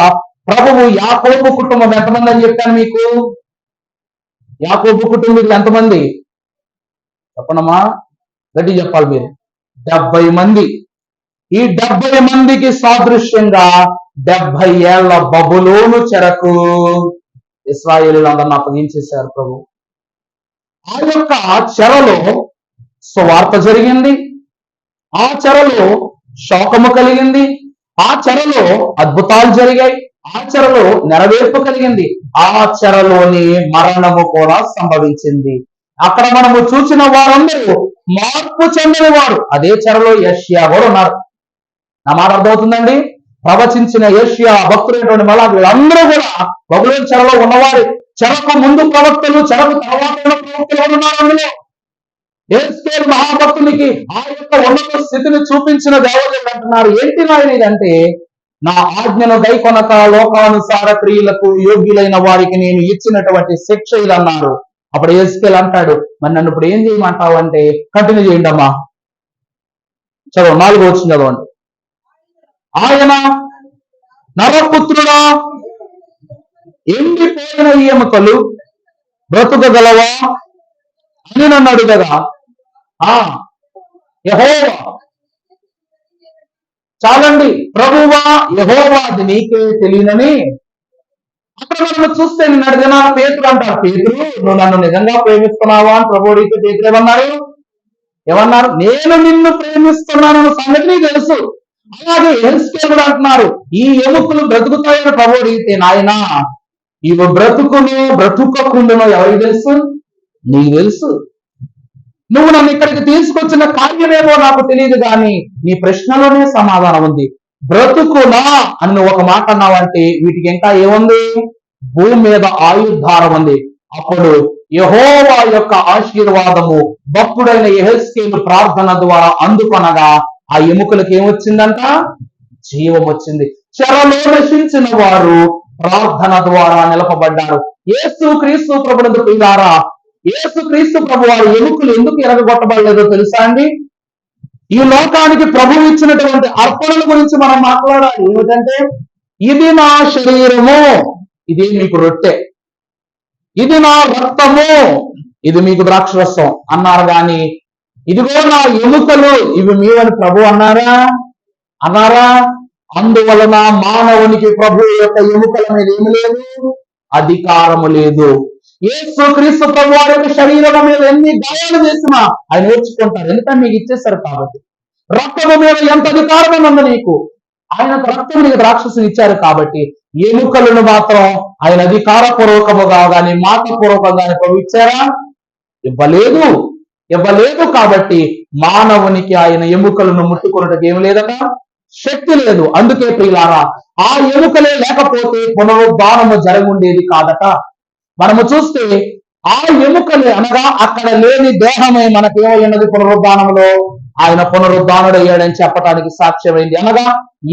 [SPEAKER 1] ప్రభువు యాకోబు కుటుంబం ఎంతమంది అని చెప్పాను మీకు? యాకోబు కుటుంబీకులు ఎంతమంది చెప్పనమ్మా? గట్టి చెప్పాలి మీరు. 70 మంది. ఈ 70 మందికి సాదృశ్యంగా 70 ఏళ్ల బబులోను చెరకు ఇశ్రాయేలీయులందరిని అప్పగించేశారు ప్రభు. ఆ యొక్క చెరలో సువార్త జరిగింది, ఆ చెరలో శోకము కలిగింది, ఆ చెరలో అద్భుతాలు జరిగాయి, ఆ చెరలో నెరవేర్పు కలిగింది, ఆ చెరలోని మరణము కూడా సంభవించింది. అక్కడ మనము చూసిన వారందరూ మార్పు చెందిన వారు. అదే చెరలో యెషయా కూడా ఉన్నారు. నా మాట అర్థమవుతుందండి? ప్రవచించిన యెషయా, భక్తులైనటువంటి మలాకి, వీళ్ళందరూ కూడా బబులోను చెరలో ఉన్నవారు. చెరకు ముందు ప్రవక్తలు, చెరకు తర్వాత ప్రవక్తలు ఉన్నారు. అందులో యెహెజ్కేలు మహాభక్తునికి ఆ యొక్క ఉన్నత స్థితిని చూపించిన దేవతలు అంటున్నారు, ఏంటి నాయన ఇదంటే, నా ఆజ్ఞను గైకొనక లోకానుసార క్రియలకు యోగ్యులైన వారికి నేను ఇచ్చినటువంటి శిక్ష ఇదన్నారు. అప్పుడు యెహెజ్కేలు అంటాడు, మరి నన్ను ఇప్పుడు ఏం చేయమంటావు అంటే, కంటిన్యూ చేయండి అమ్మా, చదవ 4వ వచనం చదవండి. ఆయన నరపుత్రుడా, ఎండిపోయిన ఈ ఎముకలు బ్రతుకగలవా అని నన్ను అడుగగా, యెహోవా, చాలండి, ప్రభువా యెహోవా అది నీకే తెలియనని. అక్కడ మనం చూస్తే నిన్న అడిగిన పేతురు అంటారు, పేతురు నువ్వు నన్ను నిజంగా ప్రేమిస్తున్నావా అని ప్రభు అడిగితే పేతురు ఏమన్నారు? నేను నిన్ను ప్రేమిస్తున్నాను సంగతి నీకు తెలుసు. అలాగే యెహెజ్కేలు కూడా అంటున్నారు, ఈ ఎముకలు బ్రతుకుతాయని ప్రభు అడిగితే, నాయనా ఇవి బ్రతుకకుండానో ఎవరికి తెలుసు? నీకు తెలుసు. నువ్వు నన్ను ఇక్కడికి తీసుకొచ్చిన కార్యమేమో నాకు తెలియదు, కానీ నీ ప్రశ్నలోనే సమాధానం ఉంది. బ్రతుకునా అని నువ్వు ఒక మాట అన్నావంటే వీటికి ఇంకా ఏముంది? భూమి మీద ఆయుర్ధారం ఉంది. అప్పుడు యెహోవా యొక్క ఆశీర్వాదము భక్తుడైన యెహెజ్కేలు ప్రార్థన ద్వారా అందుకొనగా ఆ ఎముకలకు ఏమొచ్చిందంట? జీవం వచ్చింది. చెరలో నశించిన వారు ప్రార్థన ద్వారా నిలపబడ్డారు. యేసు క్రీస్తు ప్రభునందు ప్రియులారా, యేసు క్రీస్తు ప్రభు వారి ఎముకలు ఎందుకు ఎరగొట్టబడలేదో తెలుసా అండి? ఈ లోకానికి ప్రభువు ఇచ్చినటువంటి అర్పణల గురించి మనం మాట్లాడాలి. ఏమిటంటే, ఇది నా శరీరము, ఇది మీకు రొట్టె, ఇది నా రక్తము, ఇది మీకు ద్రాక్షరసం అన్నారు. కానీ ఇదిగో నా ఎముకలు, ఇవి మీవని ప్రభు అన్నారా? అందువలన మానవునికి ప్రభు యొక్క ఎముకల మీద ఏమి లేదు? అధికారము లేదు. యేసు క్రీస్తు ప్రభు వారి యొక్క శరీరం మీద ఎన్ని గాయాలు చేసినా ఆయన నేర్చుకుంటారు, ఎందుకంటే మీకు ఇచ్చేస్తారు కాబట్టి. రక్తము మీద ఎంత అధికారం ఉంది నీకు? ఆయన రక్తం నీకు ద్రాక్షసుని ఇచ్చారు కాబట్టి. ఎముకలను మాత్రం ఆయన అధికారపూర్వకముగా కానీ మాటపూర్వకంగా ప్రభు ఇచ్చారా? ఇవ్వలేదు. ఇవ్వలేదు. కాబట్టి మానవునికి ఆయన ఎముకలను ముట్టుకున్నట్టుగా ఏమి లేదట, శక్తి లేదు. అందుకే ప్రియులారా, ఆ ఎముకలే లేకపోతే పునరుద్ధానము జరగుండేది కాదట. మనము చూస్తే ఆ ఎముకలే అనగా అక్కడ లేని దేహమే మనకేమైనది పునరుద్ధానంలో ఆయన పునరుద్ధానుడయ్యాడని చెప్పడానికి సాక్ష్యమైంది. అనగా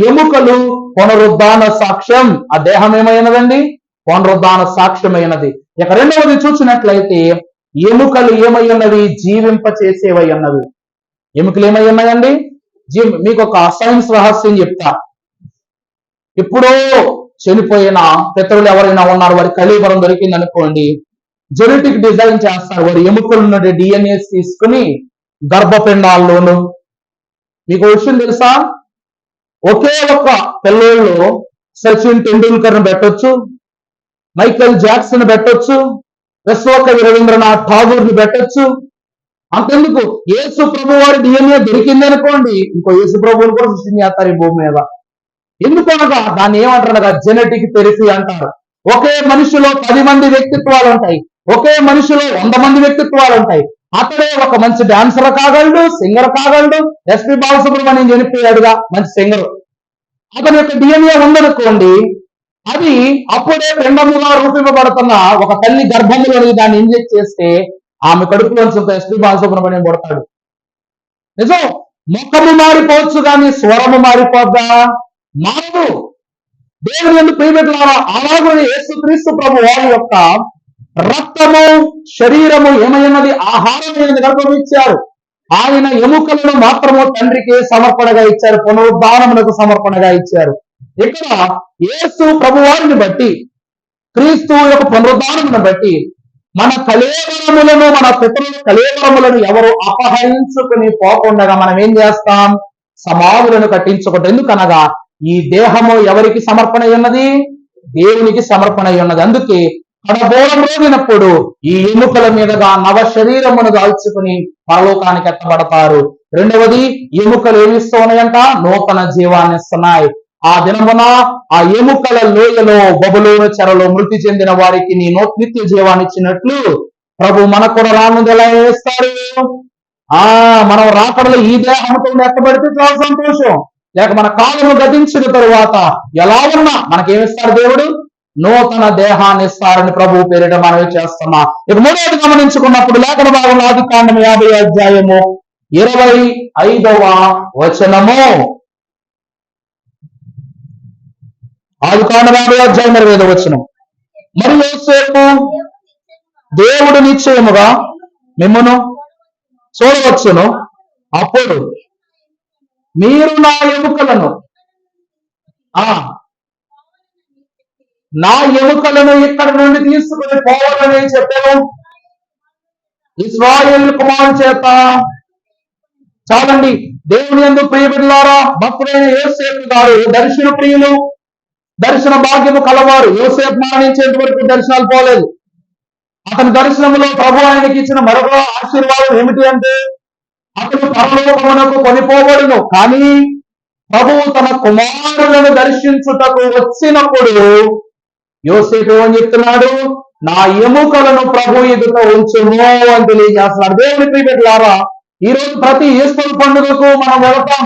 [SPEAKER 1] ఎముకలు పునరుద్ధాన సాక్ష్యం, ఆ దేహం ఏమైనదండి, పునరుద్ధాన సాక్ష్యమైనది. ఇక రెండవది చూసినట్లయితే ఎముకలు ఏమై ఉన్నవి, జీవింప చేసేవై ఉన్నవి. ఎముకలు ఏమై ఉన్నాయండి, మీకు ఒక సైన్స్ రహస్యం చెప్తా. ఇప్పుడో చనిపోయిన పితరులు ఎవరైనా ఉన్నారు, వారి కళీబరం దొరికింది అనుకోండి, జెనెటిక్ డిజైన్ చేస్తారు. వారి ఎముకలు ఉన్న డిఎన్ఏ తీసుకుని గర్భపిండాల్లోను. మీకు విషయం తెలుసా, ఒకే ఒక్క పిల్లల్లో సచిన్ టెండూల్కర్ ని పెట్టొచ్చు, మైకేల్ జాక్సన్ పెట్టొచ్చు, విశ్వకవి రవీంద్రనాథ్ ఠాగూర్ ని పెట్టొచ్చు. అంతెందుకు, యేసు ప్రభు వారి డిఎన్ఏ దొరికింది అనుకోండి, ఇంకో యేసు ప్రభువుని కూడా సృష్టించేస్తారు ఈ భూమి మీద. ఎందుకనగా దాన్ని ఏమంటారనగా జెనెటిక్ థెరపీ అంటారు. ఒకే మనిషిలో 10 మంది వ్యక్తిత్వాలు ఉంటాయి, ఒకే మనిషిలో 100 మంది వ్యక్తిత్వాలు ఉంటాయి. అతడే ఒక మంచి డాన్సర్ కాగలడు, సింగర్ కాగలడు. ఎస్పి బాలసుబ్రహ్మణ్యం చనిపోయాడుగా, మంచి సింగర్. అతని యొక్క డిఎన్ఏ ఉందనుకోండి, అది అప్పుడే పిండముగా రూపింపబడుతున్న ఒక తల్లి గర్భంలోని దాన్ని ఇంజెక్ట్ చేస్తే ఆమె కడుపులోంచి ఒక ఎస్పి బాలసుబ్రహ్మణ్యం పడతాడు. నిజం, ముఖము మారిపోవచ్చు కానీ స్వరము మారిపోద్దా? మారదు. దేవుని ఎందుకు ప్రియబిడ్డలారా, అలాగే యేసుక్రీస్తు ప్రభు వారి యొక్క రక్తము శరీరము ఏమైనది, ఆహారమైనది గర్భమిచ్చారు. ఆయన ఎముకలను మాత్రము తండ్రికి సమర్పణగా ఇచ్చారు, పునరుద్ధానములకు సమర్పణగా ఇచ్చారు. ఇక్కడ యేసు ప్రభు వారిని బట్టి, క్రీస్తు యొక్క పునరుద్ధానమును బట్టి మన కళేవరములను, మన పితరుల కళేవరములను ఎవరు అపహరించుకుని పోకుండా మనం ఏం చేస్తాం, సమాధులను కట్టించుకుంటాం. ఎందుకనగా ఈ దేహము ఎవరికి సమర్పణ ఉన్నది, దేవునికి సమర్పణ ఉన్నది. అందుకే కడబోరం రోగినప్పుడు ఈ ఎముకల మీదుగా నవ శరీరమును దాల్చుకుని పరలోకానికి ఎత్తబడతారు. రెండవది, ఎముకలు ఏమిస్తూ ఉన్నాయంట, నూతన జీవాన్ని ఇస్తున్నాయి. ఆ దినమున ఆ ఎముకల లోయలో బబులోను చెరలో మృతి చెందిన వారికి నీ నిత్య జీవాన్ని ఇచ్చినట్లు ప్రభు మనకు కూడా రానుంది ఎలా వేస్తారు. మనం రాకడలో ఈ దేహంతో ఎత్తబడితే చాలా సంతోషం. లేక మన కాలము గతించిన తరువాత ఎలా ఉన్నా మనకేమిస్తారు దేవుడు, నూతన దేహాన్ని ఇస్తారని ప్రభు పేరిట మనవి చేస్తున్నా. ఇక మూడవది గమనించుకున్నప్పుడు లేఖన భాగంలో ఆదికాండం 50వ అధ్యాయము 25వ వచనము. ఆదికాండం 50వ అధ్యాయం 25వ వచనం. మరి యోసేపు దేవుడు నిశ్చయముగా మిమ్మును చూడవచ్చును, అప్పుడు మీరు నా ఎముకలను ఇక్కడ నుండి తీసుకుని పోవాలని చెప్పాను ఇశ్రాయేలు కుమారు చేత. చాలండి, దేవుని యందు ప్రియబిడ్డలారా, భక్తుడైన యోసేపు గారు దర్శన ప్రియులు, దర్శన భాగ్యము కలవారు. యోసేపు మరణించేంత వరకు దర్శనాలు పోలేదు. అతని దర్శనంలో ప్రభు ఆయనకి ఇచ్చిన మరొక ఆశీర్వాదం ఏమిటి అంటే, అతను పరలోకమునకు కొనిపోబడును. కానీ ప్రభువు తన కుమారులను దర్శించుటకు వచ్చినప్పుడు యోసేపు అని చెప్తున్నాడు, నా ఎముకలను ప్రభు ఎదుట ఉంచును అని తెలియజేస్తున్నాడు. దేవుని ప్రియబిడ్డలారా, ఈ రోజు ప్రతి ఈస్టర్ పండుగకు మనం వెళతాం.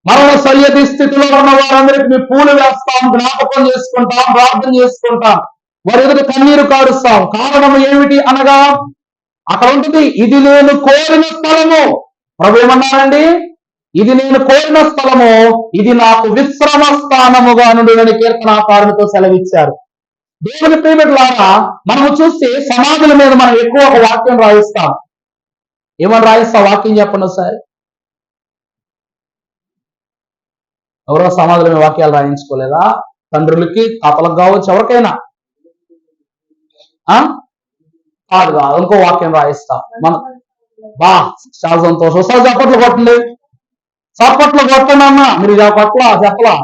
[SPEAKER 1] మరణ సయ్యది స్థితిలో ఉన్న వారందరికీ పూలు వేస్తాం, జ్ఞాపకం చేసుకుంటాం, ప్రార్థన చేసుకుంటాం, వారి ఎదుట కన్నీరు కారుస్తాం. కారణం ఏమిటి అనగా అక్కడ ఉంటుంది, ఇది నేను కోరిన స్థలము. ప్రభు ఏమన్నారండి, ఇది నేను కోరిన స్థలము, ఇది నాకు విశ్రమ స్థానముగా నుండి కీర్తనాకారునితో సెలవిచ్చారు. దేవుని ప్రియబిడ్డలారా, మనము చూస్తే సమాధుల మీద మనం ఎక్కువ ఒక వాక్యం రాయిస్తాం. ఏమని రాయిస్తా, వాక్యం చెప్పండి సార్. ఎవరో సమాధుల మీద వాక్యాలు రాయించుకోలేదా? తండ్రులకి, తాతలకు కావచ్చు, ఎవరికైనా కాదు కాదు, ఇంకో వాక్యం రాయిస్తాం. చాలా సంతోషం. ఒకసారి చప్పట్లు కొట్టండి, చప్పట్లు కొట్టండి అన్న. మీరు చెప్పలా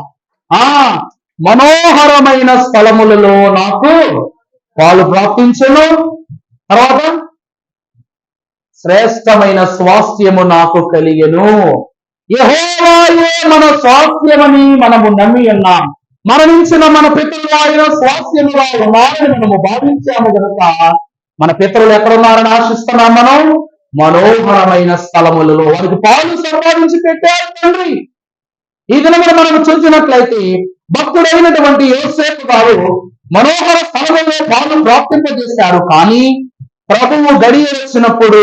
[SPEAKER 1] మనోహరమైన స్థలములలో నాకు పాలు ప్రాప్తించును, తర్వాత శ్రేష్టమైన స్వాస్థ్యము నాకు కలిగెను. యెహోవాయే మన స్వాస్థ్యమని మనము నమ్మి ఉన్నాం. మరణించిన మన పితరులు ఆయన స్వాస్థ్యముగా ఉన్నారని మనము భావించాము కనుక మన పితరులు ఎక్కడున్నారని ఆశిస్తున్నాం మనం. మనోహరమైన స్థలములలో వారికి పాలు సంపాదించి పెట్టారు తండ్రి. ఈ దినమున మనం చూసినట్లయితే భక్తుడైనటువంటి యోసేపు గారు మనోహర స్థలములో పాలు ప్రాప్తింపజేశారు. కానీ ప్రభువు గడియ వచ్చినప్పుడు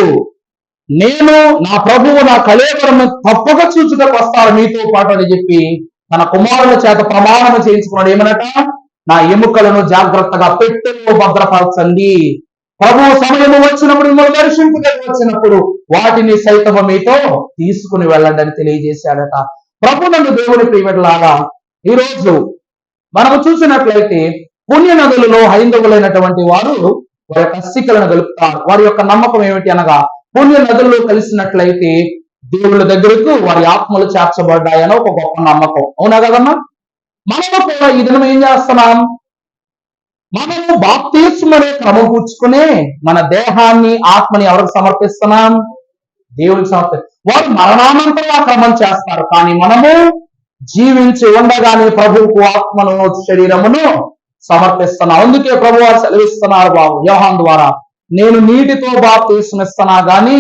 [SPEAKER 1] నేను నా ప్రభువు నా కళేబరము తప్పక చూచుటకు వస్తారు మీతో పాటు అని చెప్పి తన కుమారుల చేత ప్రమాణం చేయించుకున్నాడు. ఏమనట? నా ఎముకలను జాగ్రత్తగా పెట్టెలో భద్రపరచండి, ప్రభువు సమయము వచ్చినప్పుడు మిమ్మల్ని దర్శించుటకు వచ్చినప్పుడు వాటిని సైతము మీతో తీసుకుని వెళ్ళండి అని తెలియజేశాడట. ప్రభునందు దేవుని ప్రియలాగా ఈరోజు మనము చూసినట్లయితే పుణ్య నదులలో హైందవులైనటువంటి వారు వారి యొక్క అస్థికలను గలుపుతారు. వారి యొక్క నమ్మకం ఏమిటి అనగా పుణ్య నదుల్లో కలిసినట్లయితే దేవుళ్ళ దగ్గరకు వారి ఆత్మలు చేర్చబడ్డాయని ఒక గొప్ప నమ్మకం. అవునా కదమ్మా? మనము కూడా ఈ దినం ఏం చేస్తున్నాం? మనము బాప్తిస్మనే క్రమం కూర్చుకునే మన దేహాన్ని ఆత్మని ఎవరికి సమర్పిస్తున్నాం? దేవుడికి సమర్పిస్తాం. వారు మరణానంతరం ఆ క్రమం చేస్తారు. కానీ మనము జీవించి ఉండగానే ప్రభువుకు ఆత్మను శరీరమును సమర్పిస్తున్నాం. అందుకే ప్రభు వారు సెలవిస్తున్నారు బాబు యోహాను ద్వారా, నేను నీటితో బాప్తిస్మం ఇస్తున్నా గాని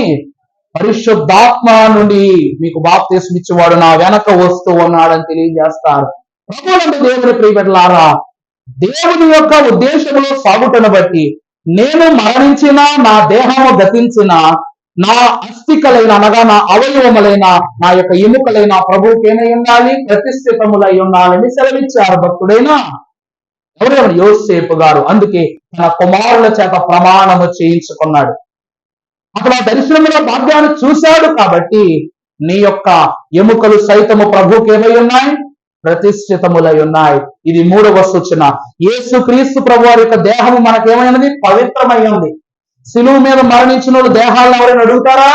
[SPEAKER 1] పరిశుద్ధాత్మ నుండి మీకు బాప్తిస్మం ఇచ్చేవాడు నా వెనక వస్తూ ఉన్నాడని తెలియజేస్తారు. ప్రభువునందు దేవుని ప్రియబిడ్డలారా, దేవుని యొక్క ఉద్దేశంలో సాగుటను బట్టి నేను మరణించిన నా దేహము గతించిన నా అస్థికలైన అనగా నా అవయవములైన నా యొక్క ఎముకలైన ప్రభువుకి ఏమై ఉండాలి? ప్రతిష్ఠితములై ఉండాలని సెలవిచ్చారు భక్తుడైన ఎవరెవరు? యోసేపు గారు. అందుకే తన కుమారుల చేత ప్రమాణము చేయించుకున్నాడు. అక్కడ దర్శనముల భాగ్యాన్ని చూశాడు కాబట్టి నీ యొక్క ఎముకలు సైతము ప్రభువుకి ఏమై ఉన్నాయి? ప్రతిష్ఠితములై ఉన్నాయి. ఇది 3వ సూచన. యేసు క్రీస్తు ప్రభు వారి యొక్క దేహము మనకేమైనది? పవిత్రమై ఉంది. శిలువు మీద మరణించిన వాళ్ళు దేహాలను ఎవరైనా అడుగుతారా?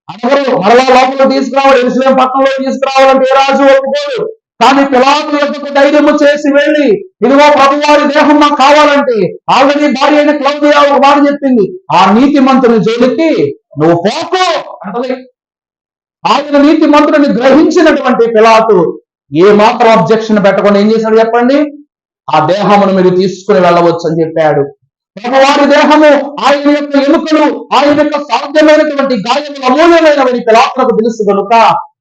[SPEAKER 1] అడగరు. మరలా లోపల తీసుకురావాలి, యెరూషలేము పట్టణంలో తీసుకురావాలంటే ఏ రాజు ఒప్పుకోడు. కానీ పిలాతు యొద్దకు ధైర్యము చేసి వెళ్ళి, ఇదిగో ప్రభు వారి దేహం నాకు కావాలంటే ఆల్రెడీ భార్య అయిన క్లౌదియా ఒక మాట చెప్పింది, ఆ నీతిమంతుని జోలికి నువ్వు పోకు అంటది. ఆయన నీతిమంతుడిని గ్రహించినటువంటి పిలాతు ఏ మాత్రం అబ్జెక్షన్ పెట్టకుండా ఏం చేశాడు చెప్పండి? ఆ దేహమును మీరు తీసుకుని వెళ్ళవచ్చు అని చెప్పాడు. ప్రభువారి దేహము, ఆయన యొక్క ఎముకలు, ఆయన యొక్క సాధ్యమైనటువంటి గాయములు అమూల్యమైనవి పిలాతులకు తెలుసు కనుక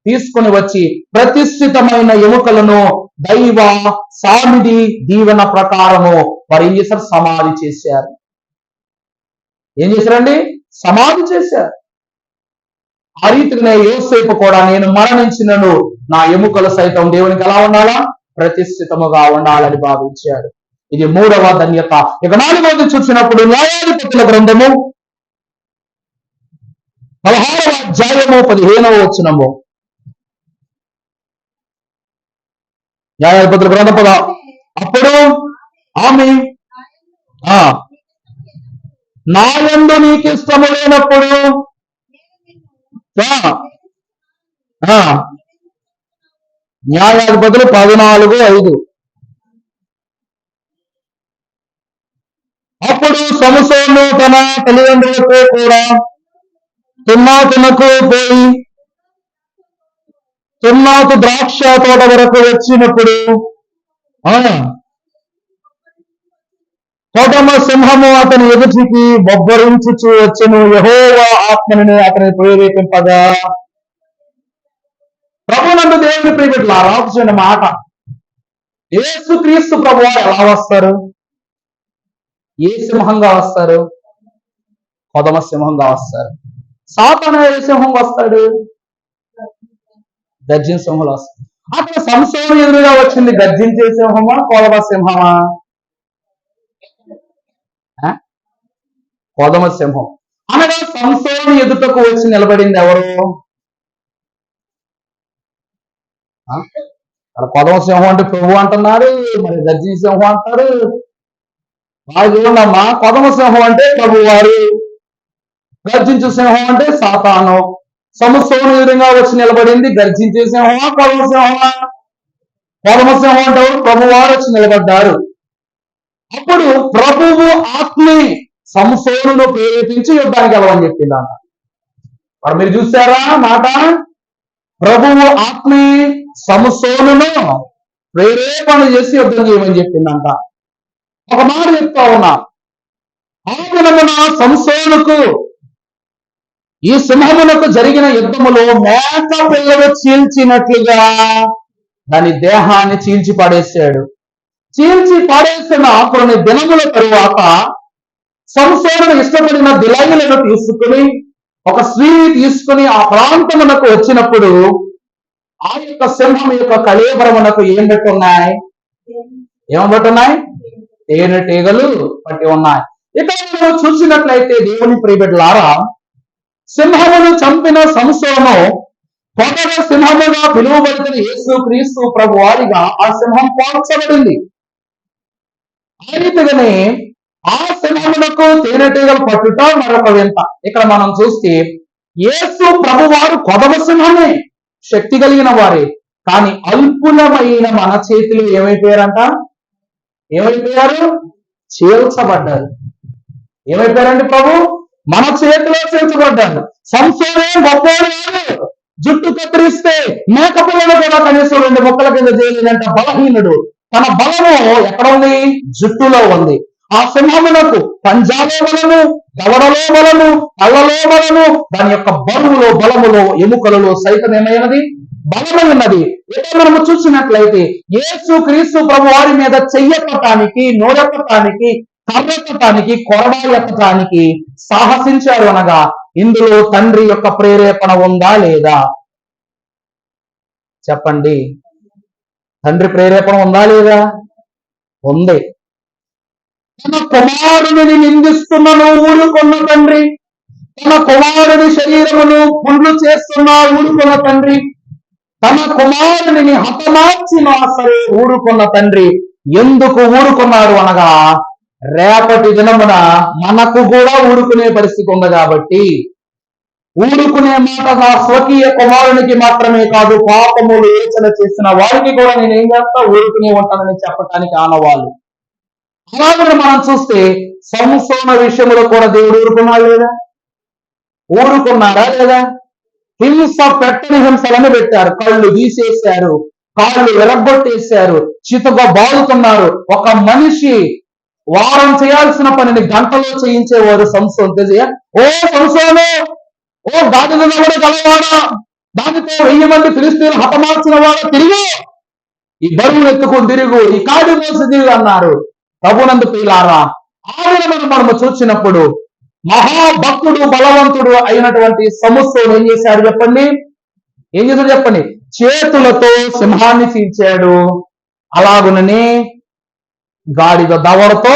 [SPEAKER 1] తీసుకుని వచ్చి ప్రతిష్ఠితమైన ఎముకలను దైవ సామిడి దీవెన ప్రకారము వారు ఏం చేశారు? సమాధి చేశారు. ఏం చేశారండి? సమాధి చేశారు. ఆ రీతిగానే యోసేపు కూడా నేను మరణించినను నా ఎముకలు సైతం దేవునికి ఎలా ఉండాలా? ప్రతిష్ఠితముగా ఉండాలని భావించాడు. ఇది 3వ ధన్యత. ఇక 4వది చూసినప్పుడు న్యాయాధిపతుల గ్రంథము 16వ అధ్యాయము 15వ వచనము. న్యాయాధిపతుల గ్రంథం అప్పుడు ఆమె నా యందు నీకు ఇష్టము లేనప్పుడు న్యాయాధిపతులు 14:5. అప్పుడు సంసోను తన తల్లిదండ్రులతో కూడా తిమ్నాతునకు పోయి తిమ్నాతు ద్రాక్ష తోట వరకు వచ్చినప్పుడు కొదమ సింహము అతని ఎదుటికి బొబ్బరించుచు వచ్చెను. యెహోవా ఆత్మని అతని ప్రేరేపింపగా. ప్రభునందు దేవుని ప్రియబిడ్డలారా, రాసిన మాట, యేసుక్రీస్తు ప్రభువారు ఎలా వస్తారు? ఏ సింహంగా వస్తారు? కొదమ సింహంగా వస్తారు. సాతాను ఏ సింహం వస్తాడు? గర్జించే సింహంలో వస్తాడు. అక్కడ సంసోను ఎదురుగా వచ్చింది గర్జించే సింహమా కొదమ సింహమా? కొదమ సింహం. అనగా సంసోను ఎదుటకు వచ్చి నిలబడింది ఎవరు? అక్కడ కొదమ సింహం అంటే ప్రభు అంటున్నారు, మరి గర్జించే సింహం అంటారు. బాగా చూడమ్మా, కొదమ సింహం అంటే ప్రభు వారు, గర్జించే సింహం అంటే సాతాను. సంసోను ఎదురుగా వచ్చి నిలబడింది గర్జించే సింహమా కొదమ సింహమా? కొదమ సింహం అంటే ప్రభు వారు వచ్చి నిలబడ్డారు. అప్పుడు ప్రభువు ఆత్మే సంసోనును ప్రేరేపించి యుద్ధానికి వెళ్ళమని చెప్పింది అంట. మరి మీరు చూసారా మాట? ప్రభువు ఆత్మే సంసోనును ప్రేరేపణ చేసి యుద్ధం చేయమని చెప్పిందంట. ఒక మాట చెప్తా ఉన్నా, ఆ దినమున సంసోనుకు ఈ సింహమునకు జరిగిన యుద్ధములో మేక పిల్లలు చీల్చినట్లుగా దాని దేహాన్ని చీల్చి పాడేశాడు. చీల్చి పాడేసిన కొన్ని దినముల తరువాత సంసోను ఇష్టపడిన దిలైలను తీసుకుని, ఒక స్త్రీని తీసుకుని ఆ ప్రాంతమునకు వచ్చినప్పుడు ఆ యొక్క సింహం యొక్క కళేబరమునకు ఏం పెట్టున్నాయి? ఏమబట్టున్నాయి? తేనెటీగలు పట్టి ఉన్నాయి. ఇక్కడ మనం చూసినట్లయితే దేవుని ప్రియబిడ్డలారా, సింహమును చంపిన సంసోను పొగడ సింహముగా పిలువబడిన యేసు క్రీస్తు ప్రభు వారిగా ఆ సింహం పోల్చబడింది. ఆ రీతిగానే ఆ సింహమునకు తేనెటీగలు పట్టుట మరొక వింత. ఇక్కడ మనం చూస్తే యేసు ప్రభు వారు కొదవ సింహమే, శక్తి కలిగిన వారే, కానీ అల్పులమైన మన చేతులు ఏమైపోయారంట? ఏమైపోయారు? చీల్చబడ్డారు. ఏమైపోయారండి ప్రభు? మన చేతిలో చీల్చబడ్డారు. సంసోనే గొప్పవాడు కాదు, జుట్టు కత్తిరిస్తే మేకపిల్లలు కూడా కనీసం 2 ముక్కల కింద చేయలేదంట. బలహీనుడు. తన బలము ఎక్కడ ఉంది? జుట్టులో ఉంది. ఆ సింహమునకు పంజాలో బలము, దవడలో బలము, కళ్ళలో బలము, దాని యొక్క బరువులో, బలములో, ఎముకలలో సైతం ఏమైనది? బలము ఉన్నది. ఇక్కడ మనము చూసినట్లయితే యేసు క్రీస్తు ప్రభు వారి మీద చెయ్యెత్తటానికి, నోరెత్తటానికి, కర్రెత్తటానికి, కొరడా ఎత్తటానికి సాహసించారు అనగా ఇందులో తండ్రి యొక్క ప్రేరేపణ ఉందా లేదా? చెప్పండి. తండ్రి ప్రేరేపణ ఉందా లేదా? ఉంది. తన కుమారుని నిందిస్తున్నను ఊరుకున్న తండ్రి, తన కుమారుని శరీరమును పుండ్లు చేస్తున్న ఊరుకున్న తండ్రి, తన కుమారుని హతమార్చినా సరే ఊరుకున్న తండ్రి ఎందుకు ఊరుకున్నారు అనగా రేపటి దినమున మనకు కూడా ఊరుకునే పరిస్థితి ఉంది కాబట్టి. ఊరుకునే మాట నా స్వకీయ కుమారునికి మాత్రమే కాదు, పాపములు యోచన చేసిన వారికి కూడా నేను ఏం చేస్తా? ఊరుకునే ఉంటానని చెప్పటానికి ఆనవాళ్ళు. అలాగే మనం చూస్తే సంసోన విషయంలో కూడా దేవుడు ఊరుకున్నాడు లేదా? ఊరుకున్నారా లేదా? హింస పెట్టని హింసలను పెట్టారు. కళ్ళు తీసేశారు, కాళ్ళు విరగొట్టేశారు, చితగా బాదుతున్నారు. ఒక మనిషి వారం చేయాల్సిన పనిని గంటలో చేయించేవారు సంసోను. తెలియ ఓ సంసోను, ఓ గాడిద కూడా గలవాడా, దానితో 1000 మంది ఫిలిస్తీన్లు హతమార్చిన వాడు, తిరిగి ఈ బరువును ఎత్తుకుని తిరుగు, ఈ కాడి మోసి తిరుగు అన్నారు. ప్రభునందు ప్రియులారా, ఆవిడను మనము చూసినప్పుడు మహాభక్తుడు, బలవంతుడు అయినటువంటి సంసోను ఏం చేశాడు చెప్పండి? ఏం చేశాడు చెప్పండి? చేతులతో సింహాన్ని చీల్చాడు. అలాగునని గాడిద దవడతో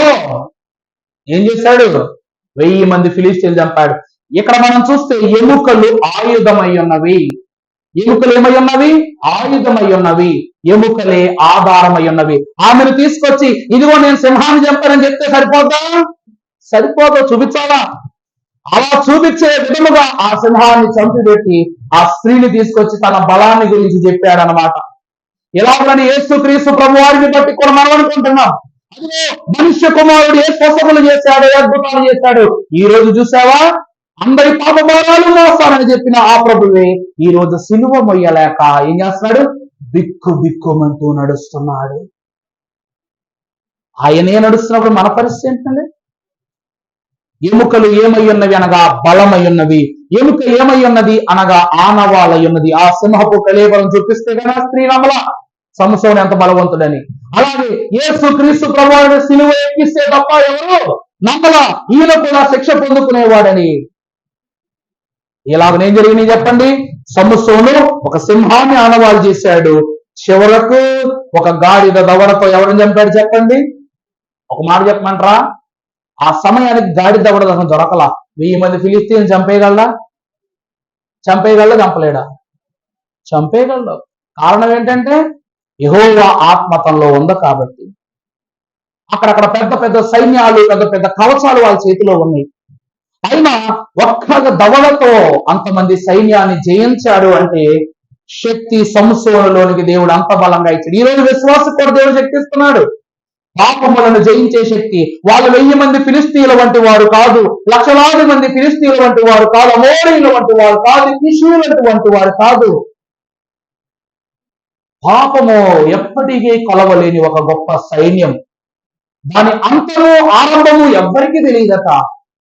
[SPEAKER 1] ఏం చేశాడు? 1000 మంది ఫిలిస్తీన్లు చంపాడు. ఇక్కడ మనం చూస్తే ఎముకలు ఆయుధమై ఉన్నవి. ఎముకలు ఏమై ఉన్నవి? ఆయుధమై ఉన్నవి. ఎముకలే ఆధారమై ఉన్నవి. ఆమెను తీసుకొచ్చి ఇదిగో నేను సింహాన్ని చంపానని చెప్తే సరిపోతా? సరిపోతా, చూపించాలా? అలా చూపించే విధముగా ఆ సింహాన్ని చంపిపెట్టి ఆ స్త్రీని తీసుకొచ్చి తన బలాన్ని గురించి చెప్పాడనమాట. ఇలాగని యేసు క్రీస్తు ప్రభు వారిని బట్టి కూడా మనం అనుకుంటున్నాం, అదే మనుష్య కుమారుడు ఏ స్వసములు చేశాడు, ఏ అద్భుతాలు చేశాడు. ఈ రోజు చూసావా? అందరి పాప భారాలు మోస్తానని చెప్పిన ఆ ప్రభువే ఈ రోజు సిలువ మొయ్యలేక ఏం చేస్తున్నాడు? బిక్కు బిక్కుమంటూ నడుస్తున్నాడు. ఆయనే నడుస్తున్నప్పుడు మన పరిస్థితి ఏంటండి? ఎముకలు ఏమై ఉన్నవి అనగా బలమై ఉన్నవి. ఎముక ఏమై ఉన్నది అనగా ఆనవాలై ఉన్నది. ఆ సింహపు కళేబరం చూపిస్తే కదా స్త్రీ నమ్మల సంసోను ఎంత బలవంతుడని. అలాగే యేసు క్రీస్తు ప్రభువుని సిలువ ఎక్కిస్తే తప్ప ఎవరు నమ్మల ఈయన కూడా శిక్ష పొందుకునేవాడని. ఇలాగనేం జరిగినాయి చెప్పండి? సంసోను ఒక సింహాన్ని ఆనవాలు చేశాడు. చివరకు ఒక గాడిద దవడతో ఎవరిని చంపాడు చెప్పండి? ఒక మాట చెప్పమంటారా? ఆ సమయానికి గాడిద దవడ దొరకలా. 1000 మంది ఫిలిస్తీన్లు చంపేయగలడా? చంపలేడా? చంపేయగలడు. కారణం ఏంటంటే యెహోవా ఆత్మతంలో ఉంది కాబట్టి. అక్కడక్కడ పెద్ద పెద్ద సైన్యాలు, పెద్ద పెద్ద కవచాలు వాళ్ళ చేతిలో ఉన్నాయి. అయినా ఒక్క దవడతో అంతమంది సైన్యాన్ని జయించాడు అంటే శక్తి సంసోనులోనికి దేవుడు అంత బలంగా ఇచ్చాడు. ఈ రోజు విశ్వాసం కూడా దేవుడు శక్తిస్తున్నాడు. పాపములను జయించే శక్తి. వాళ్ళు 1000 మంది ఫిలిస్తీన్ల వంటి వారు కాదు, లక్షలాది మంది ఫిలిస్తీన్ల వంటి వారు కాదు, అమోరీయుల వంటి వారు కాదు, ఇష్యూల వంటి వారు కాదు. పాపము ఎప్పటికీ కొలవలేని ఒక గొప్ప సైన్యం. దాని అంతము ఆరంభము ఎవ్వరికీ తెలియదట.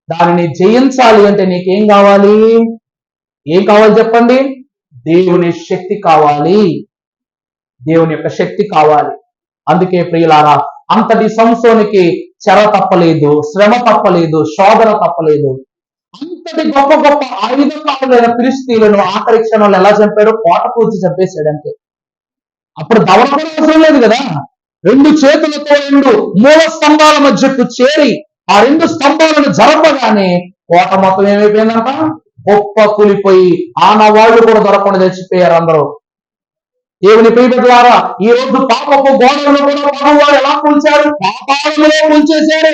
[SPEAKER 1] దానిని జయించాలి అంటే నీకేం కావాలి? ఏం కావాలి చెప్పండి? దేవుని శక్తి కావాలి. దేవుని యొక్క శక్తి కావాలి. అందుకే ప్రియులారా, అంతటి సంసోనికి చెర తప్పలేదు, శ్రమ తప్పలేదు, శోధన తప్పలేదు. అంతటి గొప్ప గొప్ప ఆయుధకారులైన ఫిలిష్తీయులను ఆఖరి క్షణంలో ఎలా చంపాడో కోట కూర్చి చంపేశాడంతే. అప్పుడు దవడ కూడా అవసరం లేదు కదా. 2 చేతులతో 2 మూల స్తంభాల మధ్యకు చేరి ఆ 2 స్తంభాలను జరపగానే కోట మొత్తం ఏమైపోయిందంట? గొప్ప కూలిపోయి ఆనవాళ్లు కూడా దొరకకుండా చచ్చిపోయారు అందరూ. దేవుని ప్రియబిడ్డలారా, ఈ రోజు పాపపు గోడలను కూడా ప్రభువారు ఎలా కూల్చారు? పాపాలములో కూల్చేశారు.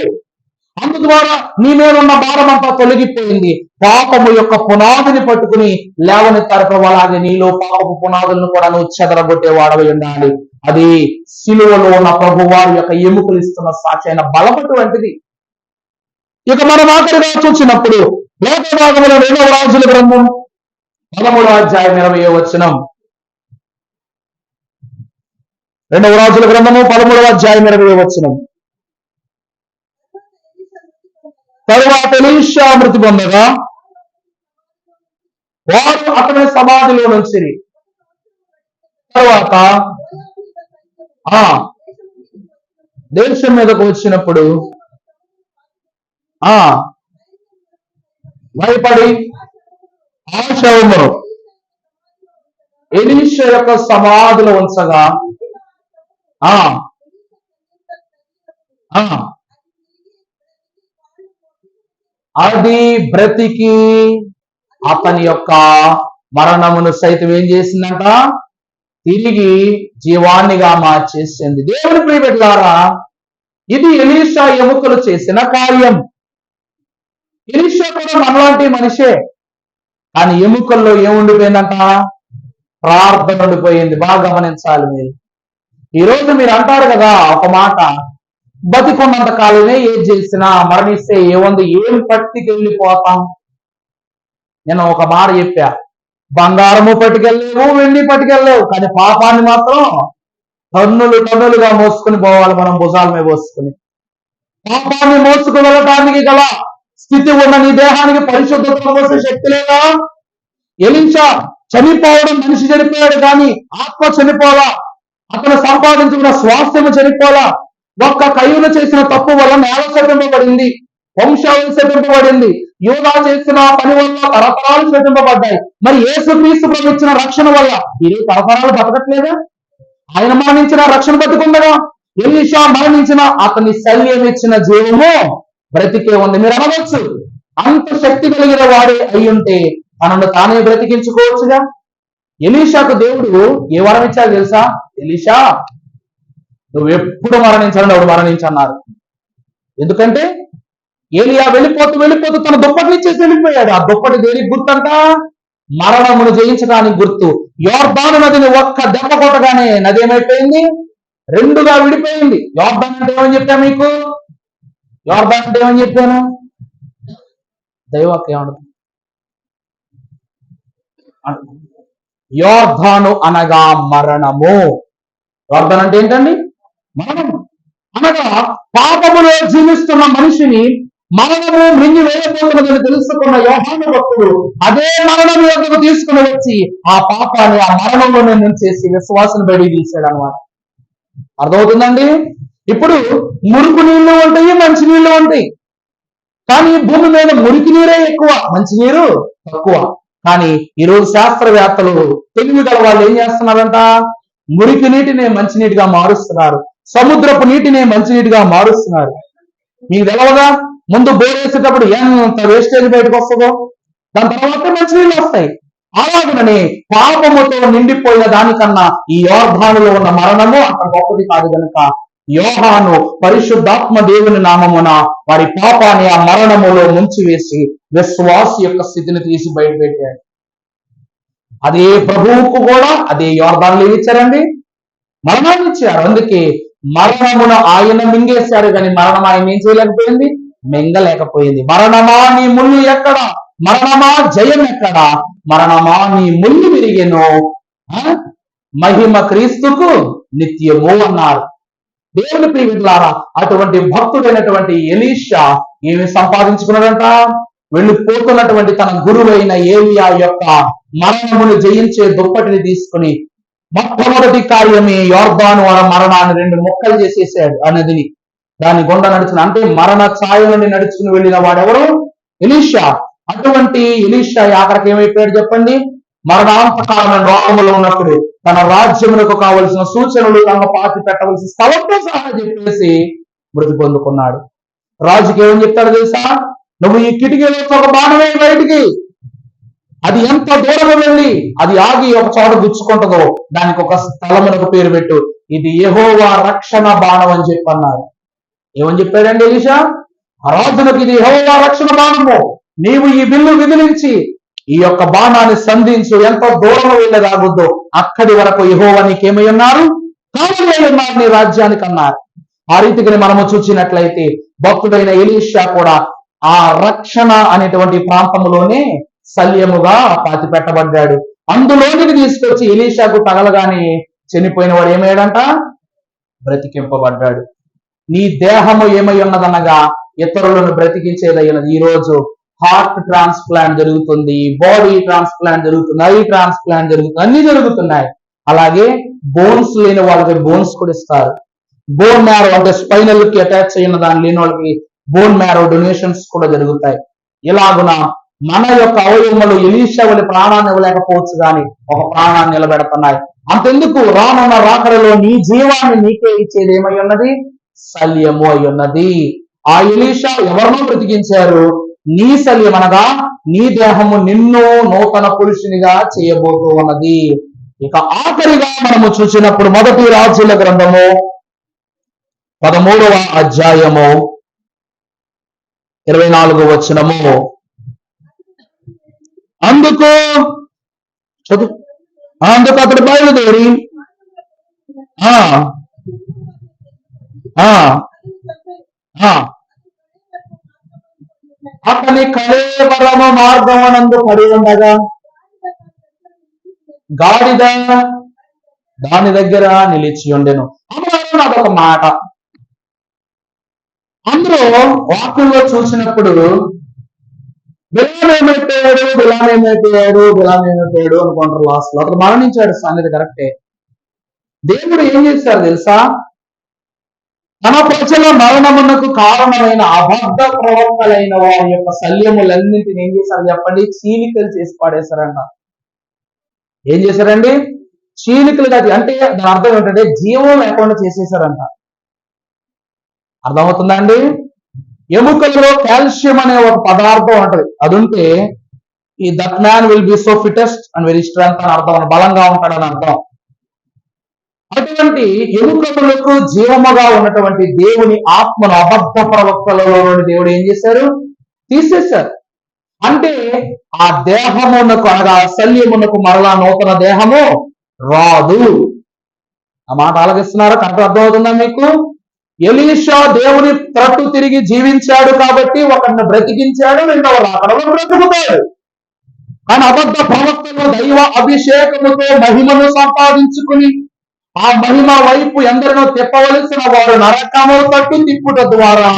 [SPEAKER 1] అందుద్వారా నీ మీద ఉన్న భారం అంతా తొలగిపోయింది. పాపము యొక్క పునాదిని పట్టుకుని లేవనెత్తారు ప్రభు. అలాగే నీలో పాపపు పునాదులను కూడా నువ్వు చెదరగొట్టే వాడవై ఉండాలి. అది సిలువలో ఉన్న ప్రభు వారి యొక్క ఎముకలు ఇస్తున్న సాక్షి అయిన బలపటు వంటిది. ఇక మనం ఆఖరిగా చూసినప్పుడు లోక భాగంలో 2వ రాజుల గ్రంథం 13వ అధ్యాయం 20వ వచనం. 2వ రాజుల గ్రంథము 13వ అధ్యాయం 20వ వచనం. తరువాత ఎలీషా మృతి పొందగా వారు అతని సమాధిలో నుంచి తర్వాత దేశం మీదకు వచ్చినప్పుడు భయపడి ఆ శవమును ఎలీషా యొక్క సమాధిలో ఉంచగా అది బ్రతికి అతని యొక్క మరణమును సైతం ఏం చేసిందంట? తిరిగి జీవాన్నిగా మార్చేసింది. దేవుని ప్రియబిడ్డలారా, ఇది ఎలీషా ఎముకలు చేసిన కార్యం. ఎలీషా కూడా మనలాంటి మనిషే, కానీ ఎముకల్లో ఏముండిపోయిందంట? ప్రార్థన ఉండిపోయింది. బాగా గమనించాలి మీరు. ఈరోజు మీరు అంటారు కదా ఒక మాట, బతికున్నంత కాలమే ఏం చేసినా, మరణిస్తే ఏముంది, ఏం పట్టుకెళ్ళిపోతాం. నేను ఒక మాట చెప్పా, బంగారము పట్టుకెళ్ళలేవు, వెండి పట్టుకెళ్ళలేవు, కానీ పాపాన్ని మాత్రం టన్నులు టన్నులుగా మోసుకుని పోవాలి మనం భుజాల మీద మోసుకుని. పాపాన్ని మోసుకు వెళ్ళటానికి గల స్థితి ఉన్న నీ దేహానికి పరిశుద్ధత పోసే శక్తి లేదా? ఎలీషా చనిపోవడం, మనిషి చనిపోయాడు కానీ ఆత్మ చనిపోలా. అతను సంపాదించుకున్న స్వాస్థ్యము చనిపోలా. ఒక్క కయ్యూను చేసిన తప్పు వల్ల నేల శపింపబడింది, వంశాలు శపింపబడింది. యూదా చేసిన పని వల్ల తరతరాలు శపింపబడ్డాయి. మరి యేసుక్రీస్తు ప్రభు ఇచ్చిన రక్షణ వల్ల ఇది తరతరాలు బతకట్లేదా? ఆయన మరణించిన రక్షణ బతుకుండగా, ఎలీషా మరణించిన అతని శల్యం ఇచ్చిన జీవము బ్రతికే ఉంది. మీరు అనవచ్చు, అంత శక్తి కలిగిన వాడే అయ్యుంటే తనను తానే బ్రతికించుకోవచ్చుగా. ఎలీషాకు దేవుడు ఏ వరం ఇచ్చాడు తెలుసా? ఎలీషా నువ్వు ఎప్పుడు మరణించాలని వాడు మరణించన్నారు. ఎందుకంటే ఏలియా వెళ్ళిపోతూ తన దుప్పటిని ఇచ్చేసి వెళ్ళిపోయాడు. ఆ దుప్పటి దేనికి గుర్తంట? మరణమును జయించడానికి గుర్తు. యోర్దాను నదిని ఒక్క దెబ్బ కొట్టగానే నది ఏమైపోయింది? 2గా విడిపోయింది. యోర్దాన్ అంటే ఏమని చెప్పా మీకు? యోర్దాన్ అంటే ఏమని చెప్పాను? దైవాక్యం ఏమన్నది? యోర్దాను అనగా మరణము. యోర్దాన్ అంటే ఏంటండి? మరణము. అనగా పాపములో జీవిస్తున్న మనిషిని మరణము మృంగి వేయబోతున్నదని తెలుసుకున్న యోహాను భక్తుడు అదే మరణం యొక్కకు తీసుకుని వచ్చి ఆ పాపాన్ని ఆ మరణంలోనే నుంచేసి విశ్వాసం బయటికి తీసాడు అనమాట. అర్థమవుతుందండి? ఇప్పుడు మురుకు నీళ్లు ఉంటాయి, మంచి నీళ్లు ఉంటాయి. కానీ భూమి మీద మురికి నీరే ఎక్కువ, మంచినీరు తక్కువ. కానీ ఈరోజు శాస్త్రవేత్తలు, తెలివి గల వాళ్ళు ఏం చేస్తున్నారంట? మురికి నీటిని మంచినీటిగా మారుస్తున్నారు, సముద్రపు నీటిని మంచినీటిగా మారుస్తున్నారు. మీకు తెలవగా ముందు బోర్ వేసేటప్పుడు ఎంత వేస్టేజ్ బయటకు వస్తుందో దాని తర్వాత మంచినీళ్ళు వస్తాయి. అలాగనే పాపముతో నిండిపోయిన దానికన్నా ఈ యోర్దానులో ఉన్న మరణము అంత గొప్పది కాదు కనుక యోహాను పరిశుద్ధాత్మ దేవుని నామమున వారి పాపాన్ని ఆ మరణములో ముంచివేసి విశ్వాసి యొక్క స్థితిని తీసి బయటపెట్టాడు. అదే ప్రభువుకు కూడా అదే యోర్దానులు ఇచ్చారండి, మరణాన్ని ఇచ్చారు. అందుకే మరణమున ఆయన మింగేశారు, కానీ మరణం ఆయన ఏం చేయలేకపోయింది? మింగలేకపోయింది. మరణమా నీ ముళ్ళు ఎక్కడ? మరణమా జయం ఎక్కడ? మరణమా నీ ముళ్ళు విరిగెను, మహిమ క్రీస్తుకు నిత్యము అన్నారు. దేవుని ప్రియమిత్రులారా, అటువంటి భక్తుడైనటువంటి ఎలీషా ఏమి సంపాదించుకున్నాడంట? వెళ్ళిపోతున్నటువంటి తన గురువైన ఏలియా యొక్క మరణమును జయించే దుప్పటిని తీసుకుని మొట్టమొదటి కార్యమే యోర్దాను మరణాన్ని 2 ముక్కలు చేసేసాడు ఆ నదిని. దాని గుండా నడుచుకుని, అంటే మరణ ఛాయ నుండి నడుచుకుని వెళ్ళిన వాడెవరు? ఎలీషా. అటువంటి ఎలీషా ఆఖరికి ఏమైపోయాడు చెప్పండి? మరణాంతకాలమైన రోగములో ఉన్నప్పుడు తన రాజ్యమునకు కావలసిన సూచనలు తన పాతి పెట్టవలసిన స్థలంతో సహా చెప్పేసి మృతి పొందుకున్నాడు. రాజుకి ఏమని చెప్తాడు తెలుసా? నువ్వు ఈ కిటికీలో ఒక బాణమే బయటికి, అది ఎంత దూరం వెళ్ళి అది ఆగి ఒక చోట గుచ్చుకుంటుందో దానికి ఒక స్థలమునకు పేరు పెట్టు, ఇది యెహోవా రక్షణ బాణం అని చెప్పి అన్నారు. ఏమని చెప్పాడండి ఎలీషా? రాజులకు ఇది యెహోవా రక్షణ బాణము, నీవు ఈ బిల్లు విదిలించి ఈ యొక్క బాణాన్ని సంధించు, ఎంత దూరం వెళ్ళదాగుద్దో అక్కడి వరకు యెహోవా నీకేమై ఉన్నారు? కావలే ఉన్నారు నీ రాజ్యానికి అన్నారు. ఆ రీతికి మనము చూసినట్లయితే భక్తుడైన ఎలీషా కూడా ఆ రక్షణ అనేటువంటి ప్రాంతంలోనే శల్యముగా పాతి పెట్టబడ్డాడు. అందులోనికి తీసుకొచ్చి ఎలీషాకు తగలగానే చనిపోయిన వాడు ఏమయ్యాడంట? బ్రతికింపబడ్డాడు. నీ దేహము ఏమై ఉన్నదనగా ఇతరులను బ్రతికించేదయ్యినది. ఈ రోజు హార్ట్ ట్రాన్స్ప్లాంట్ జరుగుతుంది, బాడీ ట్రాన్స్ప్లాంట్ జరుగుతుంది, ఐ ట్రాన్స్ప్లాంట్ జరుగుతుంది, అన్ని జరుగుతున్నాయి. అలాగే బోన్స్ లేని వాళ్ళకి బోన్స్ కూడా ఇస్తారు. బోన్ మ్యారో అంటే స్పైనల్ కి అటాచ్ అయిన దాని లేని వాళ్ళకి బోన్ మ్యారో డొనేషన్స్ కూడా జరుగుతాయి. ఇలాగున మన యొక్క అవయవములు ఎలీషా వలె ప్రాణాన్ని ఇవ్వలేకపోవచ్చు కానీ ఒక ప్రాణాన్ని నిలబెడుతున్నాయి. అంతెందుకు, రానున్న రాకడలో నీ జీవాన్ని నీకే ఇచ్చేది ఏమై ఉన్నది? శల్యము అయి ఉన్నది. ఆ ఎలీషా ఎవరినో బ్రతికించారు. నీ శల్యం అనగా నీ దేహము నిన్ను నూతన పురుషునిగా చేయబోతూ ఉన్నది. ఇక ఆఖరిగా మనము చూసినప్పుడు 1 రాజుల గ్రంథము 13వ అధ్యాయము 24వ వచనము. అందుకు అతడు బయలుదేరి అతని కళేవరము మార్గమునందు పడి ఉండగా గాడిద దాని దగ్గర నిలిచి ఉండెను. అదొక మాట. అందులో వాక్యంలో చూసినప్పుడు బిలామేమైపోయాడు అనుకుంటారు. లాస్ట్ లో అతను మరణించాడు, సంగతి కరెక్టే. దేవుడు ఏం చేశారు తెలుసా? తన ప్రజల మరణమునకు కారణమైన అబద్ధ ప్రవక్తలైన వారి యొక్క శల్యములన్నింటిని ఏం చేశారు చెప్పండి? చీలికలు చేసి పాడేశారంట. ఏం చేశారండి? చీలికలు కాదు, అంటే దాని అర్థం ఏంటంటే జీవం లేకుండా చేసేసారంట. అర్థమవుతుందా అండి? ఎముకల్లో కాల్షియం అనే ఒక పదార్థం ఉంటది, అది ఉంటే ఈ that man will be so fittest and very strength అని అర్థం, బలంగా ఉంటాడని అర్థం. అటువంటి ఎముకలకు జీవముగా ఉన్నటువంటి దేవుని ఆత్మను అబద్ధ ప్రవక్తలలో దేవుడు ఏం చేశారు? తీసేశారు. అంటే ఆ దేహమునకు అనగా శల్యమునకు మరలా నూతన దేహము రాదు. ఆ మాట ఆలోచిస్తున్నారా? కరెక్ట్ అర్థమవుతుందా మీకు? ఎలీషా దేవుని తట్టు తిరిగి జీవించాడు కాబట్టి ఒకరిని బ్రతికించాడు, రెండవ రాకడలో బ్రతుకుతాడు. కానీ అబద్ధ ప్రవక్తలు దైవ అభిషేకముతో మహిమను సంపాదించుకుని ఆ మహిమ వైపు ఎందరినో తిప్పవలసిన వారు నరకము తట్టు తిప్పుట ద్వారా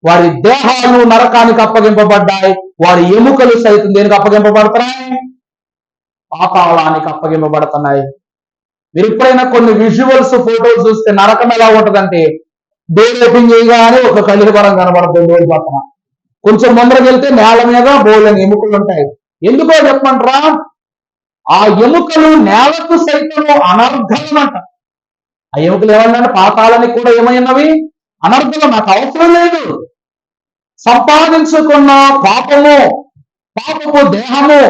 [SPEAKER 1] వారి దేహాలు నరకానికి అప్పగింపబడ్డాయి. వారి ఎముకలు సైతం దేనికి అప్పగింపబడుతున్నాయి? పాతాళానికి అప్పగింపబడుతున్నాయి. మీరు ఎప్పుడైనా కొన్ని విజువల్స్ ఫోటోలు చూస్తే నరకం ఎలా ఉంటదంటే, డోర్ ఓపెన్ చేయగానే ఒక కలిపరం కనబడుతుంది డోర్ పక్కన. కొంచెం ముందరకు వెళ్తే నేల మీద బోలని ఎముకలు ఉంటాయి. ఎందుకో చెప్పమంటారా? ఆ ఎముకలు నేలకు సైతం అనర్ఘలమంట. ఆ ఎముకలు ఏమన్నా పాతాళానికి కూడా ఏమైనవి? అనర్ఘలం. నాకు అవసరం లేదు. సంపాదించుకున్న పాపము, పాపపు దేహము,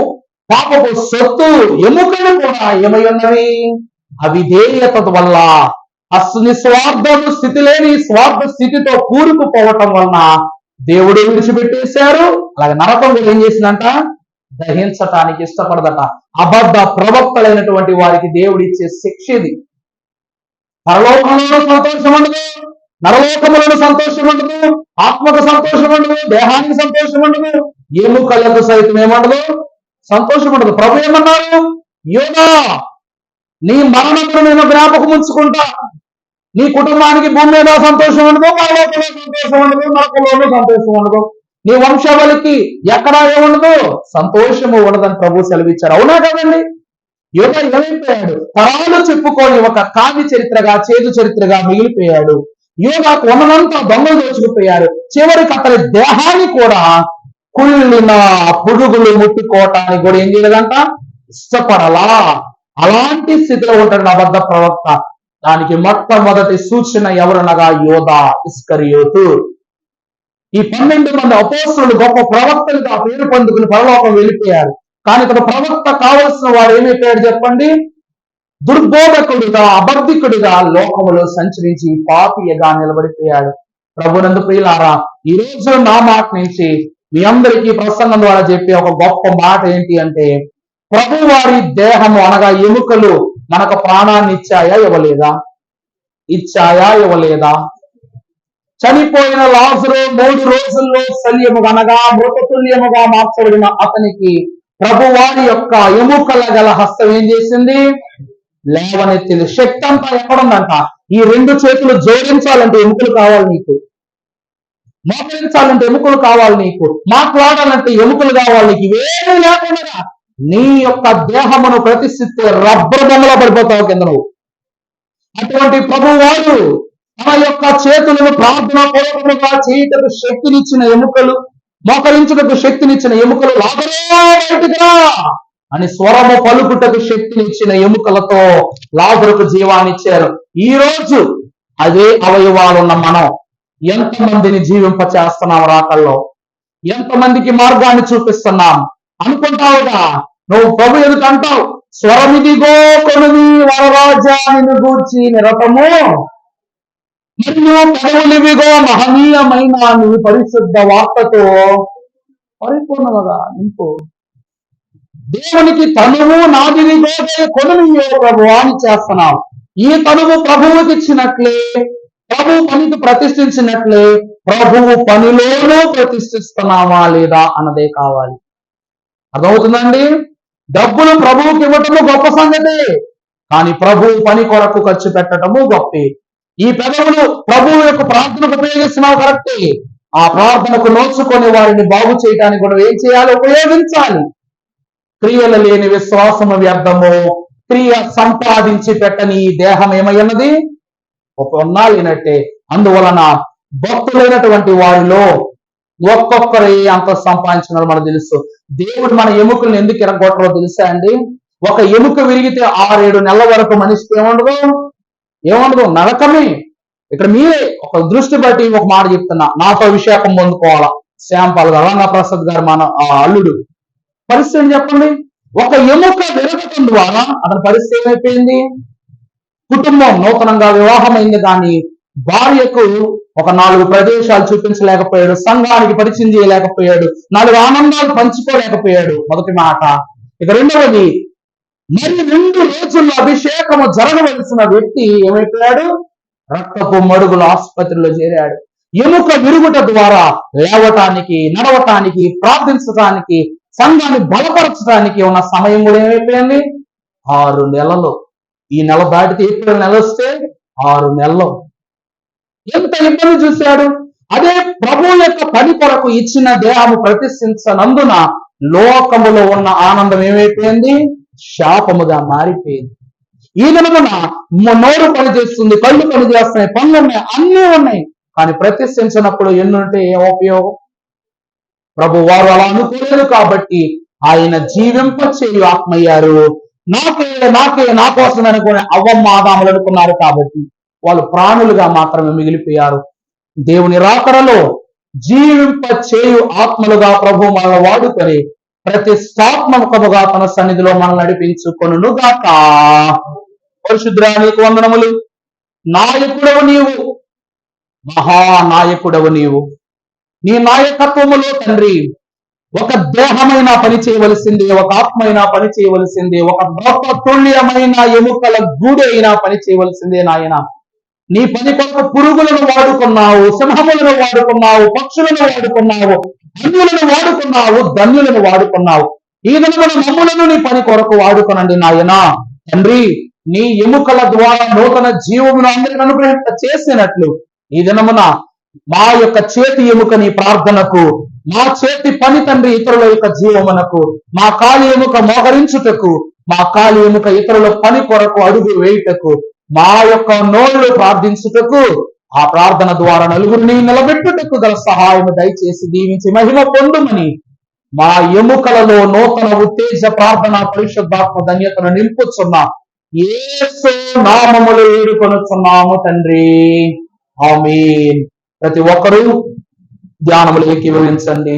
[SPEAKER 1] పాపపు సొత్తు ఎముకలు కూడా ఏమై ఉన్నవి? అవిధేయత వల్ల, నిస్వార్థము స్థితి లేని స్వార్థ స్థితితో కూరుకుపోవటం వలన దేవుడు విడిచిపెట్టేశారు. అలాగే నరకం కూడా ఏం చేసిందంట? దహించటానికి ఇష్టపడదట. అబద్ధ ప్రవక్తలైనటువంటి వారికి దేవుడు ఇచ్చే శిక్ష ఇది. పరలోకంలో సంతోషం ఉండదు, నరలోకములను సంతోషం ఉండదు, ఆత్మకు సంతోషం ఉండదు, దేహానికి సంతోషం ఉండదు, ఎముకలకు సైతం ఏమండదు? సంతోషం ఉండదు. ప్రభు ఏమన్నారు? యోనా, నీ మరణమును నేను జ్ఞాపకం ఉంచుకుంటా. నీ కుటుంబానికి భూమి మీద సంతోషం ఉండదు, పరలోకంలో సంతోషం ఉండదు, నరకంలోనూ సంతోషం ఉండదు. నీ వంశావళికి ఎక్కడా ఏముండదు, సంతోషము ఉండదని ప్రభు సెలవిచ్చారు. అవునా కదండి? యోగా ఏమైపోయాడు? తరాలు చెప్పుకొని ఒక కావ్య చరిత్రగా, చేదు చరిత్రగా మిగిలిపోయాడు. యోగాకు ఉన్నదంతా దొంగలు దోచుకుపోయారు. చివరికి అతని దేహాన్ని కూడా కుళ్ళిన పురుగులు ముట్టుకోవటానికి కూడా ఏం చేయలేదంట, ఇష్టపడలా. అలాంటి స్థితిలో ఉంటాడు అబద్ధ ప్రవక్త. దానికి మొట్టమొదటి సూచన ఎవరనగా యోధా ఇస్కరియోతు. ఈ 12 మంది అపోస్తలులు గొప్ప ప్రవక్తలుగా పేరు పొందుకుని పరలోకం వెళ్ళిపోయారు. కానీ ఇక్కడ ప్రవక్త కావలసిన వాడు ఏమైపోయాడు చెప్పండి? దుర్బోధకుడిగా, అబద్ధికుడిగా లోకములో సంచరించి పాపియగా నిలబడిపోయాడు. ప్రభునందు ప్రియులారా, ఈ రోజు నా మాట నుంచి మీ అందరికీ ప్రసంగం ద్వారా చెప్పే ఒక గొప్ప మాట ఏంటి అంటే, ప్రభు వారి దేహము అనగా ఎముకలు మనకు ప్రాణాన్ని ఇచ్చాయా ఇవ్వలేదా? ఇచ్చాయా ఇవ్వలేదా? చనిపోయిన లాజరు 3 రోజుల్లో శల్యము అనగా మృతతుల్యముగా మార్చబడిన అతనికి ప్రభువారి యొక్క ఎముకల గల హస్తం ఏం చేసింది? లేవనెత్తింది. శక్తి అంతా ఎక్కడుందంట? ఈ 2 చేతులు జోడించాలంటే ఎముకలు కావాలి నీకు, మోకరించాలంటే ఎముకలు కావాలి నీకు, మాట్లాడాలంటే ఎముకలు కావాలి నీకు. ఇవేమీ లేకుండా నీ యొక్క దేహమును ప్రతిష్ఠిస్తే రబ్బరు బొమ్మలో పడిపోతావు కింద నువ్వు. అటువంటి ప్రభువారు తన యొక్క చేతులను ప్రార్థన పూర్వకముగా చేయుటకు శక్తినిచ్చిన ఎముకలు, మోకరించుటకు శక్తినిచ్చిన ఎముకలు, లాజరు బయటికిరా అని స్వరము పలుకుటకు శక్తినిచ్చిన ఎముకలతో లాజరుకు జీవాన్నిచ్చారు. ఈ రోజు అదే అవయవాలున్న మనం ఎంతమందిని జీవింప చేస్తున్నాం? రాకల్లో ఎంతమందికి మార్గాన్ని చూపిస్తున్నాం? అనుకుంటావుగా నువ్వు ప్రభు ఎదుట అంటావు, స్వరమిదిగో కొనువి వరరాజ్యాన్ని గూర్చి నిరతము, మరియు పదవులివిగో మహనీయమైన నీ పరిశుద్ధ వార్తతో పరిపూర్ణముగా నింపు. దేవునికి తనువు నాదివిగో కొనువియో ప్రభు అని చేస్తున్నావు. ఈ తనువు ప్రభువుకి ఇచ్చినట్లే, ప్రభు పనికి ప్రతిష్ఠించినట్లే ప్రభువు పనిలోనూ ప్రతిష్ఠిస్తున్నావా లేదా అన్నదే కావాలి. అర్థమవుతుందండి? డబ్బులు ప్రభువుకి ఇవ్వటము గొప్ప సంగతి, కానీ ప్రభువు పని కొరకు ఖర్చు పెట్టడము గొప్పే. ఈ పెదవులు ప్రభువు యొక్క ప్రార్థనకు ఉపయోగిస్తున్నావు కరెక్టే. ఆ ప్రార్థనకు నోచుకొని వారిని బాగు చేయడానికి కూడా ఏం చేయాలి? ఉపయోగించాలి. క్రియలు లేని విశ్వాసము వ్యర్థము, క్రియ సంపాదించి పెట్టని ఈ దేహం ఏమయ్యన్నది ఉన్నాలినట్టే. అందువలన భక్తులైనటువంటి వారిలో ఒక్కొక్కరి అంత సంపాదించిన మనకు తెలుసు. దేవుడు మన ఎముకలను ఎందుకు ఎరగొట్టరో తెలుసా అండి? ఒక ఎముక విరిగితే 6-7 నెలల వరకు మనిషికి ఏముండదు, నరకమే. ఇక్కడ మీరే ఒక దృష్టి బట్టి ఒక మాట చెప్తున్నా, నాతో అభిషేకం పొందుకోవాలా శ్యాంపాల్ గారు, రంగా ప్రసాద్ గారు మన అల్లుడు పరిస్థితి చెప్పండి. ఒక ఎముక విరగటం ద్వారా అతని పరిస్థితి ఏమైపోయింది? కుటుంబం నూతనంగా వివాహమైంది కానీ భార్యకు ఒక 4 ప్రదేశాలు చూపించలేకపోయాడు, సంఘానికి పరిచయం చేయలేకపోయాడు, 4 ఆనందాలు పంచుకోలేకపోయాడు. మొదటి మాట. ఇక రెండవది, మరి 2 రోజుల్లో అభిషేకము జరగవలసిన వ్యక్తి ఏమైపోయాడు? రక్తపు మడుగుల ఆసుపత్రిలో చేరాడు. ఎముక విరుగుట ద్వారా లేవటానికి, నడవటానికి, ప్రార్థించటానికి, సంఘాన్ని బలపరచడానికి ఉన్న సమయం కూడా ఏమైపోయింది? 6 నెలలు. ఈ నెల దాటితే ఏప్రిల్ నెల వస్తే 6 నెలలు. ఎంత ఇబ్బంది చూశాడు. అదే ప్రభు యొక్క పని కొరకు ఇచ్చిన దేహము ప్రతిష్ఠించనందున లోకములో ఉన్న ఆనందం ఏమైపోయింది? శాపముగా మారిపోయింది. ఈ దినమున నోరు పని చేస్తుంది, కళ్ళు పని చేస్తున్నాయి, పనులు ఉన్నాయి, అన్నీ ఉన్నాయి, కానీ ప్రతిష్ఠించినప్పుడు ఎన్నుంటే ఏ ఉపయోగం? ప్రభు వారు అలా అనుకోలేదు కాబట్టి ఆయన జీవింప చేయు ఆత్మయ్యారు. నాకే నా కోసం అనుకునే అవ్వమ్మాదాములు అనుకున్నారు కాబట్టి వాళ్ళు ప్రాణులుగా మాత్రమే మిగిలిపోయారు. దేవుని రాకడలో జీవింప చేయు ఆత్మలుగా ప్రభు మనల్ని వాడుకొని ప్రతిష్టాత్మకముగా తన సన్నిధిలో మనల్ని నడిపించుకొనుగాక. పరిశుద్ధుడా నీకు వందనములు. నాయకుడవు నీవు, మహానాయకుడవు నీవు. నీ నాయకత్వములో తండ్రి ఒక దేహమైన పని చేయవలసింది, ఒక ఆత్మైనా పని చేయవలసింది, ఒక తుల్యమైన ఎముకల గూడు అయినా పని చేయవలసిందే నాయన. నీ పని కొరకు పురుగులను వాడుకున్నావు, సింహములను వాడుకున్నావు, పక్షులను వాడుకున్నావు, అన్యులను వాడుకున్నావు, ధన్యులను వాడుకున్నావు. ఈ దినమున మమ్ములను నీ పని కొరకు వాడుకొనండి నాయన. తండ్రి, నీ ఎముకల ద్వారా నూతన జీవమును అందరికీ అనుగ్రహింప చేసినట్లు ఈ దినమున మా యొక్క చేతి ఎముక నీ ప్రార్థనకు మా చేతి పని తండ్రి ఇతరుల యొక్క జీవమునకు, మా కాలి ఎముక మోహరించుటకు, మా కాలి ఎముక ఇతరుల పని కొరకు అడుగు వేయుటకు, మా యొక్క నోళ్ళు ప్రార్థించుటకు, ఆ ప్రార్థన ద్వారా నలుగురిని నిలబెట్టుటకు గల సహాయము దయచేసి దీవించి మహిమ పొందుమని, మా ఎముకలలో నూతన ఉత్తేజ ప్రార్థన పరిశుద్ధాత్మ ధన్యతను నింపుచున్న యేసు నామములో వేడుకొనుచున్నాము తండ్రి, ఆమేన్. ప్రతి ఒక్కరూ ధ్యానములు ఏకీభవించండి.